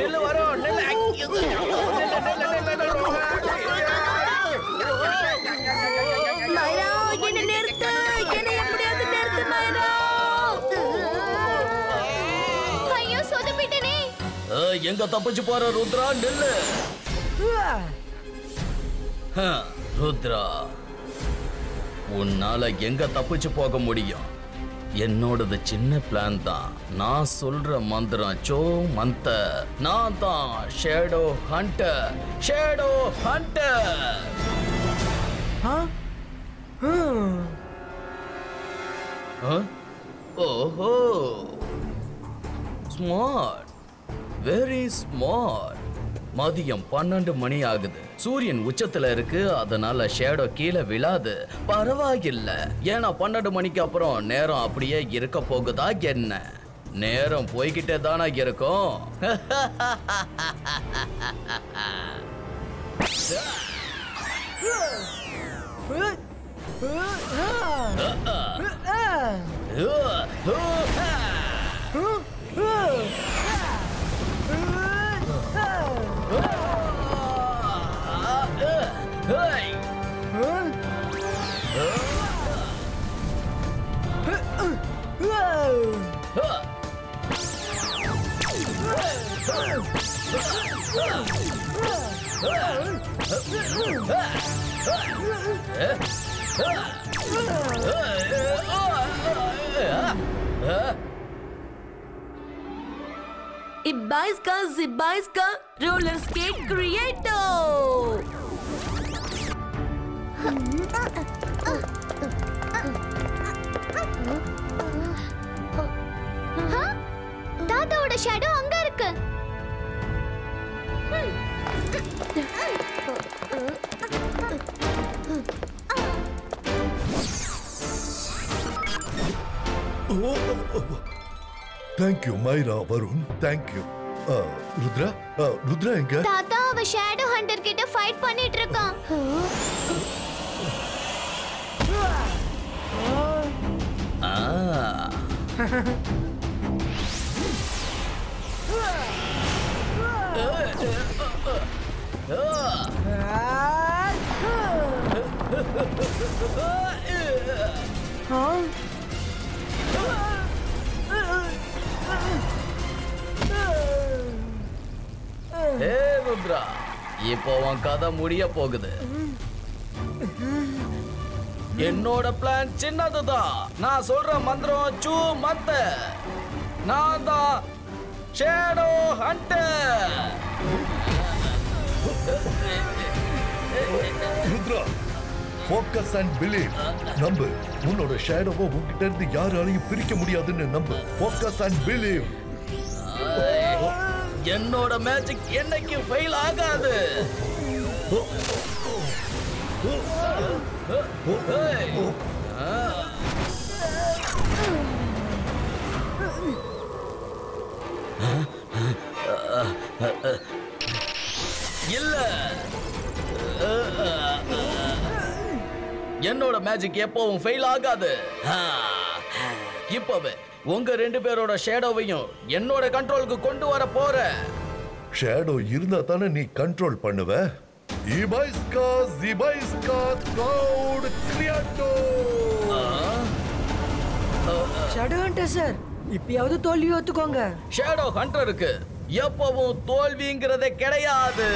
நில்லு வரோம் நில்லு. மைரா என்ன நிறுத்து. என்ன எப்படியாவது நிறுத்து மைரா. ஐயோ சொதப்பிட்டனே. எங்க தப்பிச்சு போற ருத்ரா நில்லு. ருத்ரா உன்னால எங்க தப்பிச்சு போக முடியும்? என்னோடது சின்ன பிளான் தான். நான் சொல்ற மந்திரம் சோ மந்தர். நான் தான் ஷேடோ ஹண்டர். Shadow hunter. ஓஹோ ஸ்மார்ட், வெரி ஸ்மார்ட். மதியம் 12 மணி ஆகுது. சூரியன் உச்சத்துல இருக்கு, அதனால ஷேடோ கீழே விழாது. பரவாயில்ல, ஏன்னா 12 மணிக்கு அப்புறம் நேரம் அப்படியே இருக்க போகுதா என்ன? நேரம் போய்கிட்டே தானே இருக்கும். Ibaiska roller skate creator. தாத்தாவோட ஷேடோ அங்க இருக்கு. Thank you மைரா, Varun, thank you. ருத்ரா, ருத்ரா எங்க? தாத்தா அவ ஷேடோ ஹண்டர் கிட்ட ஃபைட் பண்ணிட்டு இருக்கான். ருத்ரா, இப்போ உன் கதை முடிய போகுது. என்னோட பிளான் சின்னதுதான். நான் சொல்ற மந்திரம் சூ மத்த. நான் தான் shadow hunter. Rudra, focus and believe. நம்பு, உன்னோட ஷேடோவை உன்கிட்ட இருந்து யாராலையும் பிரிக்க முடியாதுன்னு நம்பு. Focus and believe. என்னோட மேஜிக் என்னைக்கு ஃபெயில் ஆகாது. இல்ல, என்னோட மேஜிக் எப்பவும் ஃபெயில் ஆகாது. இப்பவே உங்க 2 பேரோட ஷேடோவையும் என்னோட கண்ட்ரோலுக்கு கொண்டு வர போற. ஷேடோ இருந்தா தானே நீ கண்ட்ரோல் பண்ணுவ. இபைஸ்கா cloud creator. Shadow hunter sir, இப்பயாவது தோல்வி ஒத்துக்கோங்க. ஷேடோ ஹண்டருக்கு எப்பவும் தோல்விங்கிறதே கிடையாது.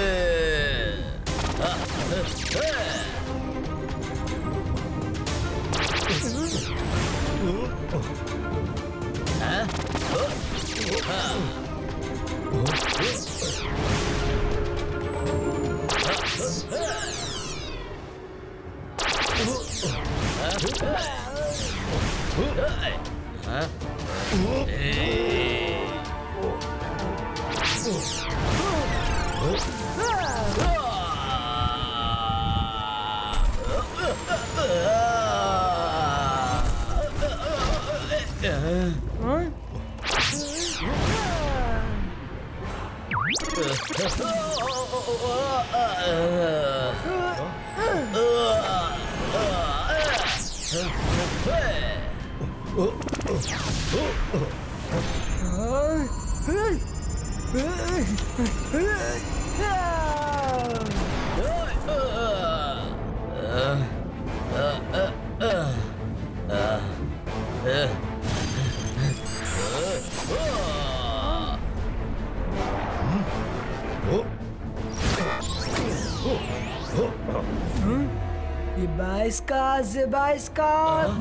Zibaiska,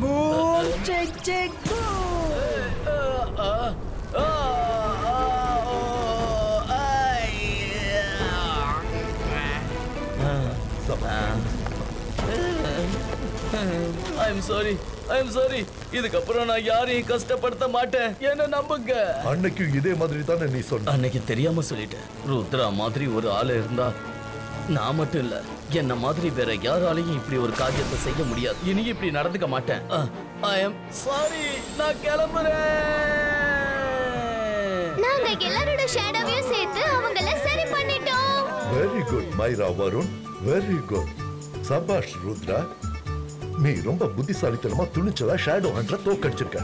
boom, chick, boom. I'm sorry. இதுக்கப்புறம் நான் யாரையும் கஷ்டப்படுத்த மாட்டேன். என்ன நம்புங்க. அன்னைக்கு இதே மாதிரி தானே நீ சொன்ன. அன்னைக்கு தெரியாம சொல்லிட்டேன். ருத்ரா மாதிரி ஒரு ஆளு இருந்தா நான் மட்டும் இல்ல, என்ன மாதிரி வேற யாராலையும் இப்படி ஒரு காரியத்தை செய்ய முடியாது. இனி இப்படி நடந்துக்க மாட்டேன். I am sorry. நான் கிளம்புறேன். நாங்க எல்லாரோட ஷேடோவையும் சேர்த்து அவங்கள சரி பண்ணிட்டோம். Very good மைரா Varun, very good. சபாஷ் ருத்ரா, நீ ரொம்ப புத்திசாலித்தனமா துணிச்சலா ஷேடோ ஹண்டரை தோக்கடிச்சிருக்க.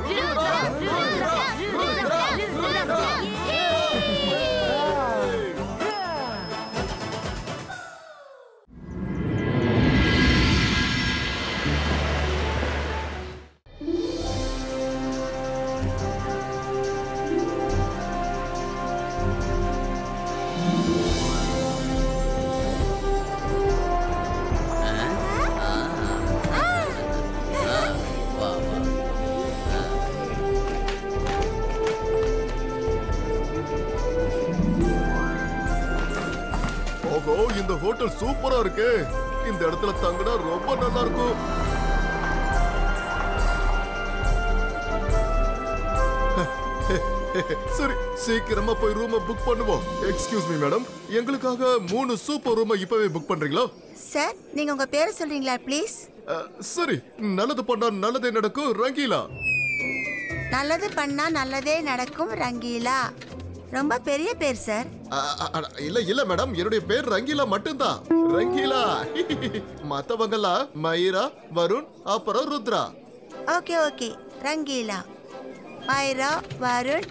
இந்த ஹோட்டல் சூப்பரா இருக்கு. இந்த இடத்துல தங்கினா ரொம்ப நல்லா இருக்கும். சரி, சீக்கிரமா போய் ரூம் புக் பண்ணுவோம். எக்ஸ்கியூஸ் மீ மேடம், எங்களுக்காக 3 சூப்பர் ரூம் இப்பவே புக் பண்றீங்களா? சார், நீங்க உங்க பேரை சொல்றீங்களா ப்ளீஸ்? சரி, நல்லது பண்ணா நல்லதே நடக்கும் ரங்கீலா. நல்லது பண்ணா நல்லதே நடக்கும் ரங்கீலா. ரொம்ப பெரிய பேர் சார். இல்ல மேடம், என்னுடைய பேர் ரங்கீலா மட்டும்தான். ரங்கீலா. மத்தவங்கலாம் மைரா, வருண், அப்புறம் ருத்ரா. ஓகே, ரங்கீலா, மைரா, வருண்,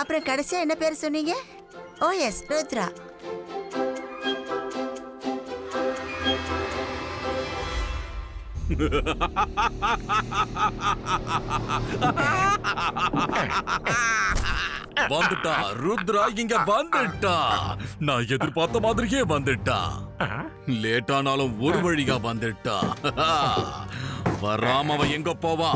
அப்புறம் கடைசியா என்ன பேர் சொன்னீங்க? ஓ எஸ், ருத்ரா. வந்துட்டா ருத்ரா, இங்க வந்துட்டா. நான் எதிர்பார்த்த மாதிரியே வந்துட்டா. லேட்டானாலும் ஒரு வழியா வந்துட்டா. வராம அவ எங்க போவா?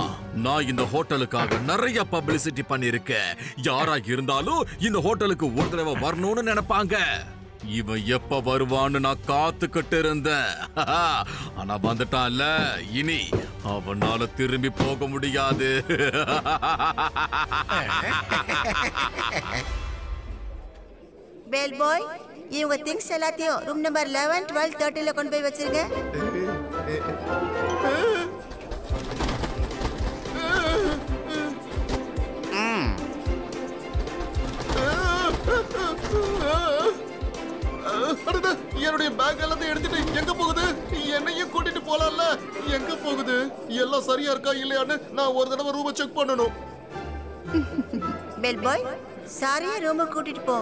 நான் இந்த ஹோட்டலுக்காக நிறைய பப்ளிசிட்டி பண்ணிருக்கேன். யாரா இருந்தாலும் இந்த ஹோட்டலுக்கு ஒரு தடவை வரணும்னு நினைப்பாங்க. இவன் எப்ப வருவான்னு நான் காத்துக்கிட்டு இருந்தேன். ஆனா வந்துட்டான்ல, இனி அவனால திரும்பி போக முடியாது. பெல் பாய், இவங்க திங்ஸ் எல்லாத்தையும் ரூம் நம்பர் 11, 12, 13ல கொண்டு போய் வச்சிருங்க. என்னுடைய பேக் எல்லாத்தையும் எடுத்துட்டு எங்க போகுது? என்னையும் கூட்டிட்டு போலாம்ல. எங்க போகுது? எல்லாம் சரியா இருக்கா இல்லையான்னு நான் ஒரு தடவை ரூமை செக் பண்ணணும். பெல் பாய், சாரியா ரூமுக்கு கூட்டிட்டு போ.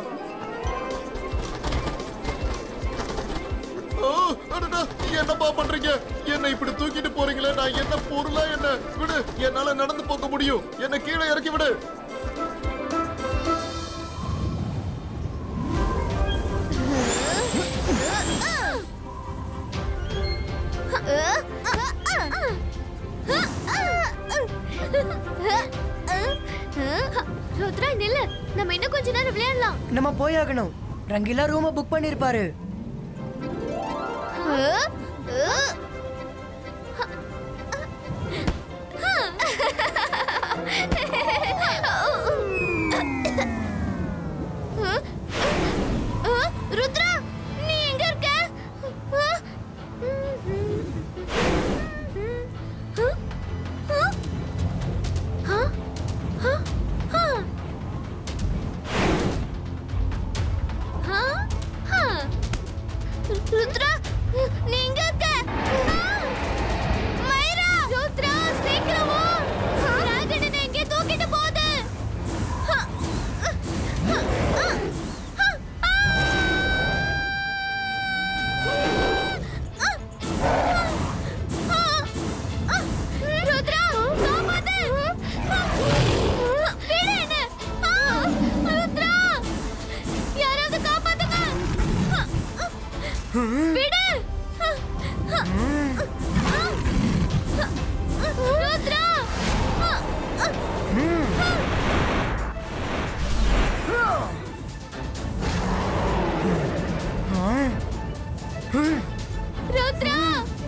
என்னப்பா பண்றீங்க? என்ன இப்படி தூக்கிட்டு போறீங்களே? நான் என்ன பொருளா? என்ன விடு, என்னால நடந்து போக முடியும். என்ன கீழே இறக்கி விடு. ருத்ரா நில்ல, நம்ம இன்னும் கொஞ்ச நேரம் விளையாடலாம். நம்ம போயாகணும். ரங்கீலா ரூமை புக் பண்ணிருப்பாரு. ருத்ரா, நீ எங்க இருக்க? ருத்ரா, நீ எங்க இருக்க?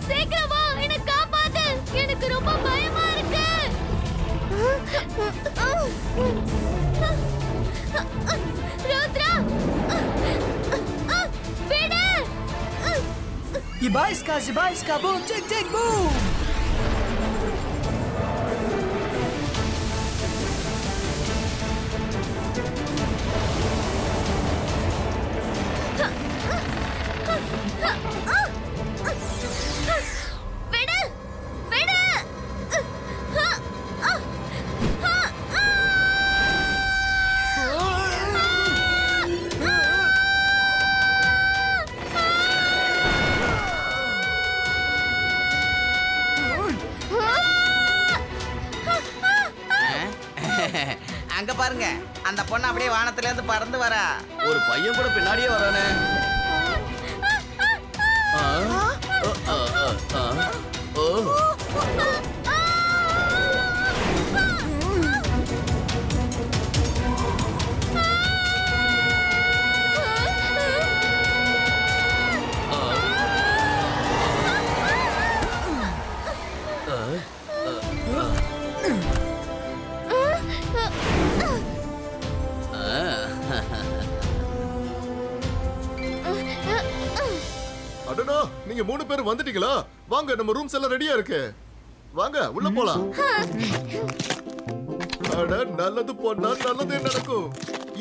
சீக்கிரம் வா, என்ன காப்பாத்து. எனக்கு ரொம்ப பயமா இருக்கு. ருத்ரா, விடு. Zibaiska, boom, tick, boom. விடு, விடு. அங்க பாருங்க, அந்த பொண்ணு அப்படியே வானத்துல இருந்து பறந்து வரா. ஒரு பையன் கூட பின்னாடியே வரானே. அடடா, நீங்க 3 பேர் வந்துட்டீங்களா? வாங்க, நம்ம ரூம்ஸ் எல்லாம் ரெடியா இருக்கு. வாங்க, உள்ள போலாம். அட, நல்லது பொண்ணா, நல்லதே நடக்கும்.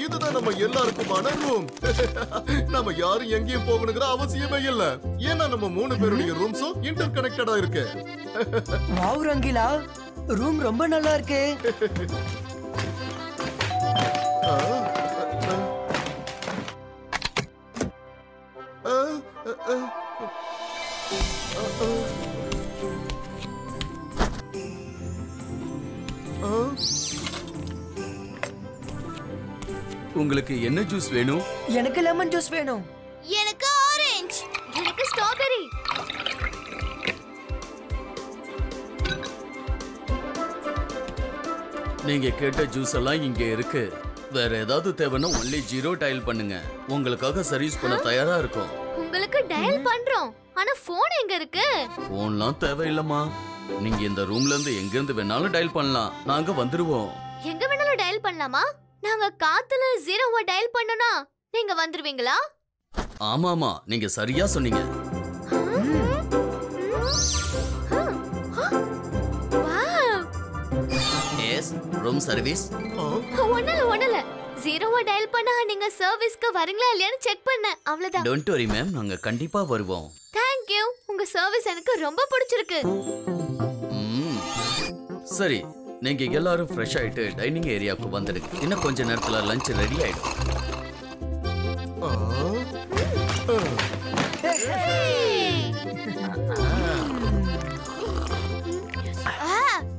இதுதான் நம்ம எல்லாருக்குமான ரூம். நம்ம யாரும் எங்கேயும் போகணுங்கிற அவசியமே இல்ல. ஏன்னா நம்ம 3 பேருடைய ரூம்ஸும் இன்டர் கனெக்டடா இருக்கு. வாவ் ரங்கீலா, ரூம் ரொம்ப நல்லா இருக்கு. உங்களுக்கு என்ன ஜூஸ் வேணும்? எனக்கு லெமன் ஜூஸ் வேணும். எனக்கு ஆரஞ்சு. எனக்கு ஸ்ட்ராபெரி. நீங்க கேட்ட ஜூஸ் எல்லாம் இங்க இருக்கு. வேற ஏதாவது தேவைன்னா ஒன்லி 0 டயல் பண்ணுங்க. உங்களுக்காக சர்வீஸ் பண்ண தயாரா இருக்கும். உங்களுக்கு டயல் பண்றோம். ஆனா போன் எங்க இருக்கு? போன்லாம் தேவையில்லம்மா. நீங்க இந்த ரூம்ல இருந்து எங்க இருந்து வேணாலும் டயல் பண்ணலாம். நாங்க வந்துருவோம். எங்க வேணாலும் டயல் பண்ணலாமா? நாங்க காத்துல 0 டயல் பண்ணனா நீங்க வந்துருவீங்களா? ஆமாமா, நீங்க சரியா சொன்னீங்க. Yes, room service. ஒண்ணல 0 டயல் பண்ணா நீங்க சர்வீஸ்க்கு வரீங்களா இல்லையான்னு செக் பண்ணேன். அவ்வளவுதான். டோன்ட் வரி மேம், நாங்க கண்டிப்பா வருவோம். Thank you. உங்க சர்வீஸ் எனக்கு ரொம்ப பிடிச்சிருக்கு. சரி, நீங்க எல்லாரும் ஃப்ரெஷ் ஆயிட்டு டைனிங் ஏரியாவுக்கு வந்துடுங்க. இன்னும் கொஞ்ச நேரத்துல லஞ்ச் ரெடி ஆயிடும்.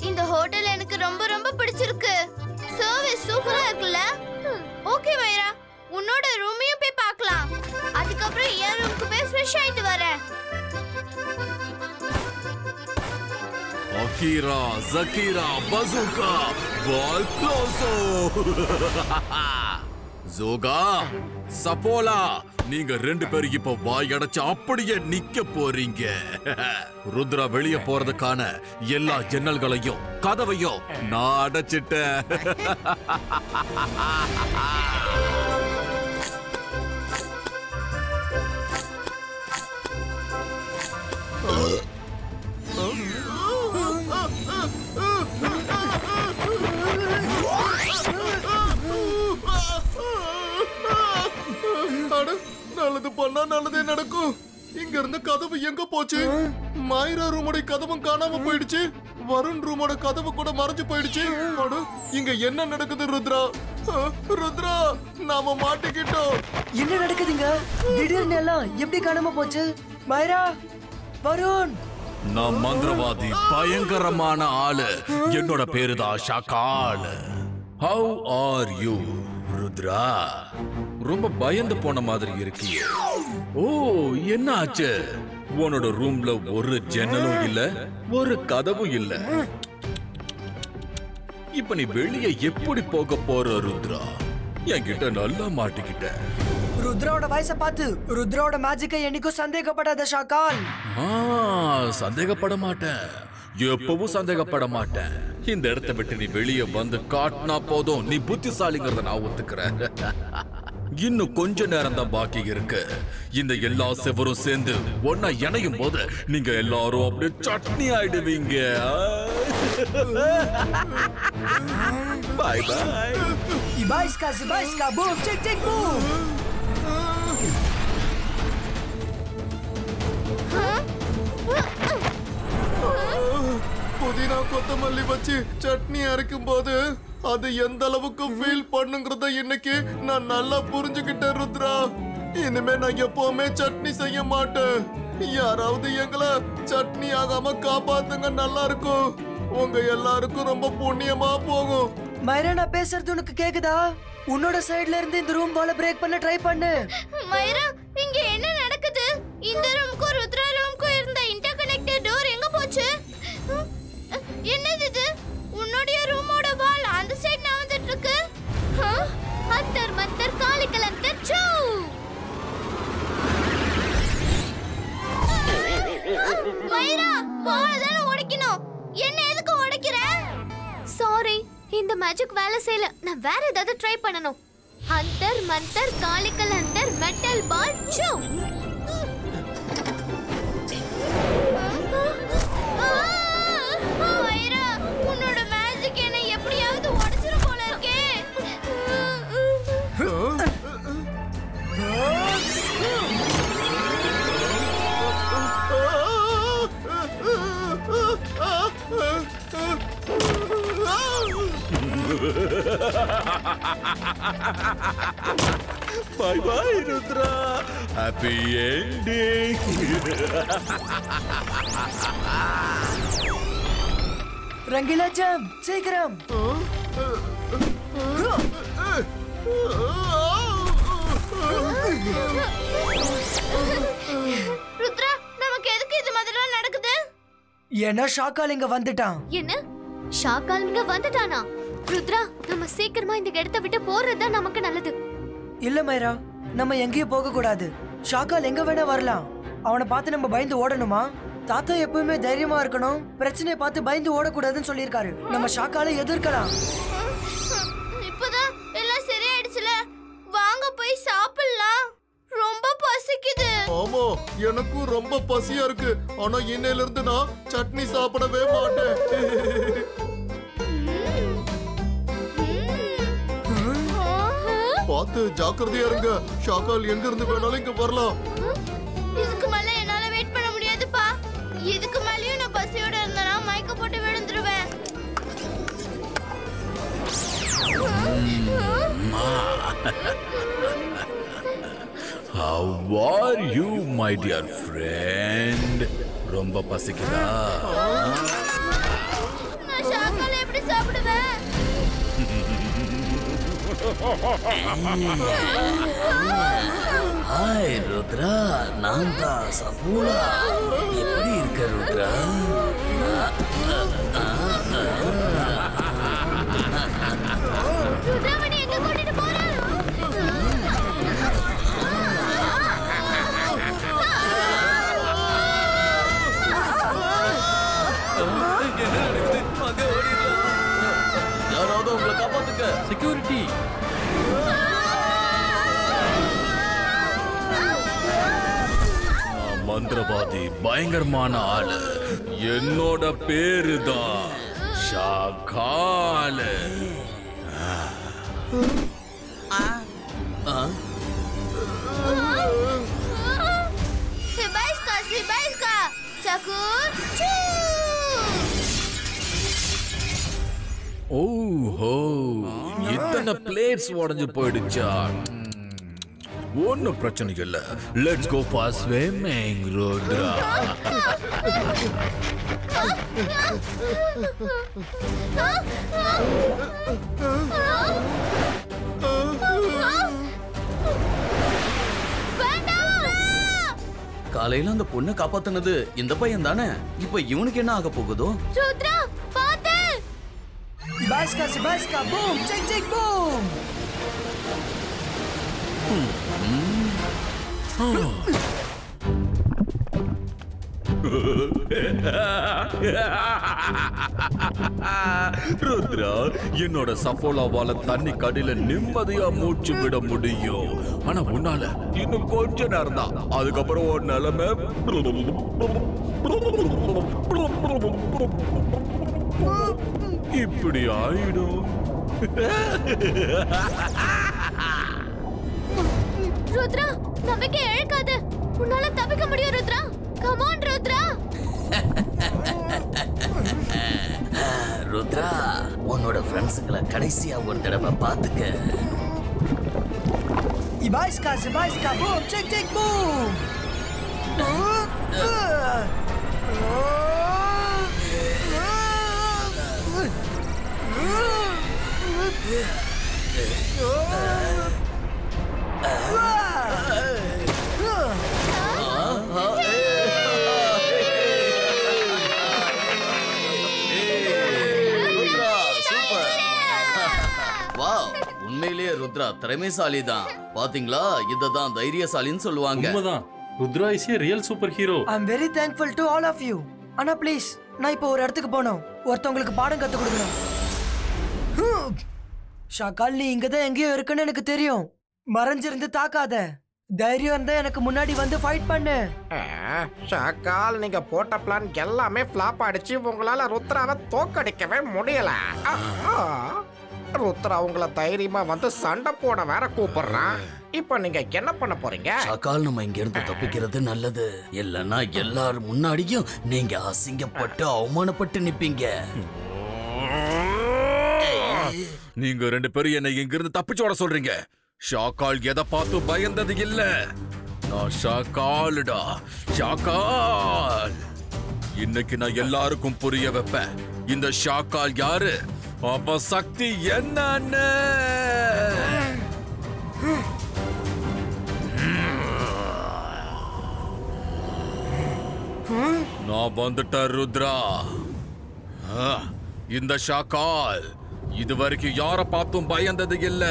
இந்த ஹோட்டல் எனக்கு ரொம்ப ரொம்ப பிடிச்சிருக்கு. சர்வீஸ் சூப்பரா இருக்குல்ல? ஓகே வைரா, உன்னோட ரூமையும் போய் பார்க்கலாம். அதுக்கப்புறம் என் ரூமுக்கு போய் ஃப்ரெஷ் ஆயிட்டு வரேன். Ahira, ஜகீரா, bazooka, வால்க்ளோசோ. ஜோகா, சபோலா, நீங்க 2 பேரும் இப்ப வாய் அடைச்சு அப்படியே நிக்க போறீங்க. ருத்ரா வெளியே போறதுக்கான எல்லா ஜன்னல்களையும் கதவையும் நான் அடைச்சிட்டேன். நல்லது பண்ணா நல்லதே நடக்கும். இங்க இருந்து கதவு எங்க போச்சு? மைரா ரூமோட கதவும் காணாம போயிடுச்சு. வருண் ரூமோட கதவு கூட மறைஞ்சு போயிடுச்சு. இங்க என்ன நடக்குது ருத்ரா? ருத்ரா, நாம மாட்டிக்கிட்டோம். என்ன நடக்குதுங்க? திடீர்னு எல்லாம் எப்படி காணாம போச்சு? மைரா, வருண். நான் மந்திரவாதி, பயங்கரமான ஆளு. என்னோட பேரு தான் Shakal. How are you Rudra? ரொம்ப பயந்து போன மாதிரி இருக்கியே. ஓ, என்ன ஆச்சு? உன்னோட ரூம்ல ஒரு ஜன்னலும் இல்ல, ஒரு கதவும் இல்ல. இப்ப நீ வெளியே எப்படி போக போற ருத்ரா? என்கிட்ட நல்லா மாட்டிக்கிட்ட. ருத்ராவோட வயசை பார்த்து ருத்ராவோட மேஜிக்கை என்னைக்கும் சந்தேகப்படாத ஷாக்கால். சந்தேகப்பட மாட்டேன், எப்பவும் சந்தேகப்பட மாட்டேன். இந்த இடத்தை விட்டு நீ வெளியே வந்து காட்டினா போதும், நீ புத்திசாலிங்கிறத நான் ஒத்துக்கிறேன். இன்னும் கொஞ்ச நேரம் தான் பாக்கி இருக்கு. இந்த எல்லா செவரும் சேர்ந்து ஒன்னா இணையும் போது நீங்க எல்லாரும் அப்படியே சட்னி ஆயிடுவீங்க. பாய் பாய். இபாய்ஸ்கா பூம் செக் செக் பூம். புதினா கொத்தமல்லி வச்சு சட்னி அரைக்கும் போது அது எந்த அளவுக்கு ஃபீல் பண்ணுங்கிறத இன்னைக்கு நான் நல்லா புரிஞ்சுக்கிட்டேன் ருத்ரா. இனிமே நான் எப்பவுமே சட்னி செய்ய மாட்டேன். யாராவது எங்களை சட்னி ஆகாம காப்பாத்துங்க, நல்லா இருக்கும். உங்க எல்லாருக்கும் ரொம்ப புண்ணியமா போகும். மைரா, நான் பேசுறது உனக்கு கேக்குதா? உன்னோட சைடுல இருந்து இந்த ரூம் பால பிரேக் பண்ண ட்ரை பண்ணு. மைரா, இங்க என்ன நடக்குது? இந்த ரூமுக்கும் ருத்ரா ரூமுக்கும் இருந்த இன்டர்கனெக்டட் டோர் எங்க போச்சு? என்னது இது? உன்னுடைய ரூமோட வால் அந்த சைடு நவந்துட்டு இருக்கு. அந்தர் மந்தர் காலிக்கல் அந்தர் சூ. மைரா, வால் தான உடைக்கணும். என்ன எதுக்கு உடைக்கிற? சாரி, இந்த மேஜிக் வேலை செய்யல. நான் வேற ஏதாவது ட்ரை பண்ணனும். அந்தர் மந்தர் காலிக்கல் அந்தர் மெட்டல் பால் சூ. மைரா, உன்னோட மேஜிக் என்ன எப்படியாவது உடைச்சிரும் போல இருக்கே. Bye bye Rudra. Happy ending. Rangeela jam, சீக்கிரம். ருத்ரா, நமக்கு எதுக்கு இது மாதிரிலாம் நடக்குது? ஏன்னா ஷாக்கால் இங்க வந்துட்டான். என்ன? ஷாக்கால் இங்க வந்துட்டானா? ருத்ரா, நம்ம சீக்கிரமா இந்த இடத்தை விட்டு போறது நமக்கு நல்லது. இல்ல மைரா, நம்ம எங்கேயும் போக கூடாது. ஷாக்கால் எங்க வேணா வரலாம். அவனை பார்த்து நம்ம பயந்து ஓடணுமா? தாத்தா எப்பவுமே தைரியமா இருக்கணும், பிரச்சனையை பார்த்து பயந்து ஓடக்கூடாதுன்னு சொல்லியிருக்காரு. நம்ம ஷாக்கால எதிர்க்கலாம். இப்பதான் எல்லாம் சரியாயிடுச்சுல, வாங்க போய் சாப்பிடலாம். ரொம்ப பசிக்குது. ஆமா, எனக்கும் ரொம்ப பசியா இருக்கு. ஆனா இன்னையில இருந்து நான் சட்னி சாப்பிடவே மாட்டேன். பார்த்து ஜாக்கிரதையா இருங்க. ஷாக்கால் எங்க இருந்து வேணாலும் இங்க வரலாம். இதுக்கு மேல என்னால வெயிட் பண்ண முடியாதுப்பா. இதுக்கு மேலயும் நான் பசியோட இருந்தனா மயக்க போட்டு விழுந்துருவேன். How are you, my dear friend? ரொம்ப பசிக்குதா? நான் ஷாக்கால எப்படி சாப்பிடுவேன்? ஹாய் ருத்ரா, நான் தான் சபூலா. எப்படி இருக்க ருத்ரா? ருத்ராவணி எங்க கூட்டிட்டு போற? யாராவது உங்களை காப்பாத்துக்க. செக்யூரிட்டி. மந்திரவாதி, பயங்கரமான ஆளு. என்னோட பேரு தான் ஷாக்கால். சிபாய்ஸ்கா சக்கூர் சூ. ஓஹோ, இத்தனை பிளேட்ஸ் உடைஞ்சு போயிடுச்சா? ஒன்னும் பிரச்சனை இல்ல. Let's go for swimming Rudra. காலையில அந்த பொண்ணை காப்பாத்துனது இந்த பையன் தானே? இப்ப இவனுக்கு என்ன ஆக போகுதோ? ருத்ரா, பாத்து. சிபாய்ஸ்கா boom check check boom. Rudra, என்னோட சஃபோலாவால தண்ணி கடியில நிம்மதியா மூச்சு விட முடியும். ஆனா உன்னால இன்னும் கொஞ்ச நேரம் தான். அதுக்கப்புறம் ஒரு நிலைமை இப்படி ஆயிடும். ருத்ரா, நம்பிக்கை இழக்காத. உன்னால தப்பிக்க முடியும் ருத்ரா. Come on Rudra. ருத்ரா, உன்னோட ஃப்ரெண்ட்ஸுங்களை கடைசியா ஒரு தடவை பாத்துக்க. Ibaiska, boom, check, check, boom. உண்மையிலேயே ருத்ரா திறமைசாலி தான். பாத்தீங்களா, இததான் தைரியசாலின்னு சொல்லுவாங்க. உண்மைதான். Rudra is a real super hero. I'm very thankful to all of you. ஆனா ப்ளீஸ், நான் இப்போ ஒரு இடத்துக்கு போகணும். ஒருத்தவங்களுக்கு பாடம் கத்து கொடுக்கணும். ஷாக்கால், நீ இங்க தான் எங்கேயோ இருக்குன்னு எனக்கு தெரியும். மறைஞ்சிருந்து தாக்காத. தைரியம் இருந்தா எனக்கு முன்னாடி வந்து ஃபைட் பண்ணு. ஷாக்கால், நீங்க போட்ட பிளான் எல்லாமே ஃப்ளாப் அடிச்சு உங்களால ருத்ராவை தோக்கடிக்கவே முடியல. ருத்ரா உங்களை தைரியமா வந்து சண்டை போட வேற கூப்பிடுறான். இப்ப நீங்க என்ன பண்ண போறீங்க? ஷாக்கால், நம்ம இங்க இருந்து தப்பிக்கிறது நல்லது. இல்லன்னா எல்லாரும் முன்னாடியும் நீங்க அசிங்கப்பட்டு அவமானப்பட்டு நிப்பீங்க. நீங்க ரெண்டு பேரும் என்னை இங்க இருந்து தப்பிச்சு ஓட சொல்றீங்க. ஷாக்கால் எதை பார்த்து பயந்தது இல்ல. நான் ஷாக்கால்டா, ஷாக்கால். இன்னைக்கு நான் எல்லாருக்கும் புரிய வைப்பேன் இந்த ஷாக்கால் யாரு, அப்ப சக்தி என்னன்னு. நான் வந்துட்டேன் ருத்ரா. இந்த ஷாக்கால் இதுவரைக்கும் யார பார்த்தும் பயந்தது இல்ல.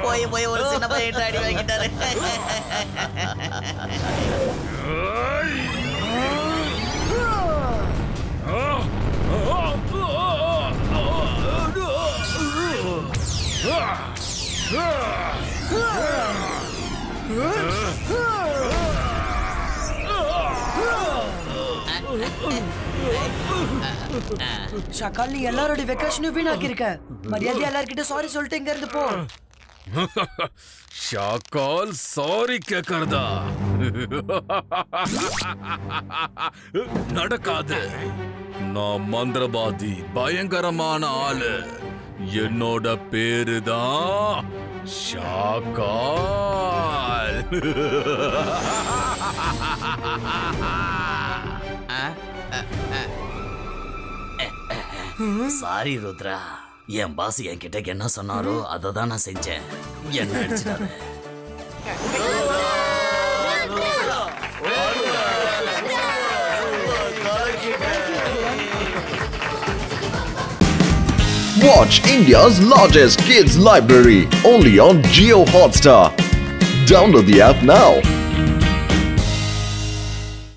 போய் போய் ஒரு சின்ன பையன் அடி வாங்கிட்டாரு. ஷாக்கால், நீ எல்லாரோட வெக்கேஷனும் வீணாக்கி இருக்க. மரியாதை எல்லார்கிட்ட சாரி சொல்லிட்டு இங்க இருந்து போ. ஷாக்கால் சாரி கேக்குறதா? நடக்காது. நான் மந்திரவாதி, பயங்கரமான ஆளு. என்னோட பேரு தான் ஷாக்கால். சாரி ருத்ரா, என் பாஸ் என்கிட்ட என்ன சொன்னாரோ அதை தான் நான் செஞ்சேன். என்ன அடிச்சிடாத. Watch India's largest kids library only on Jio Hotstar. Download the app now.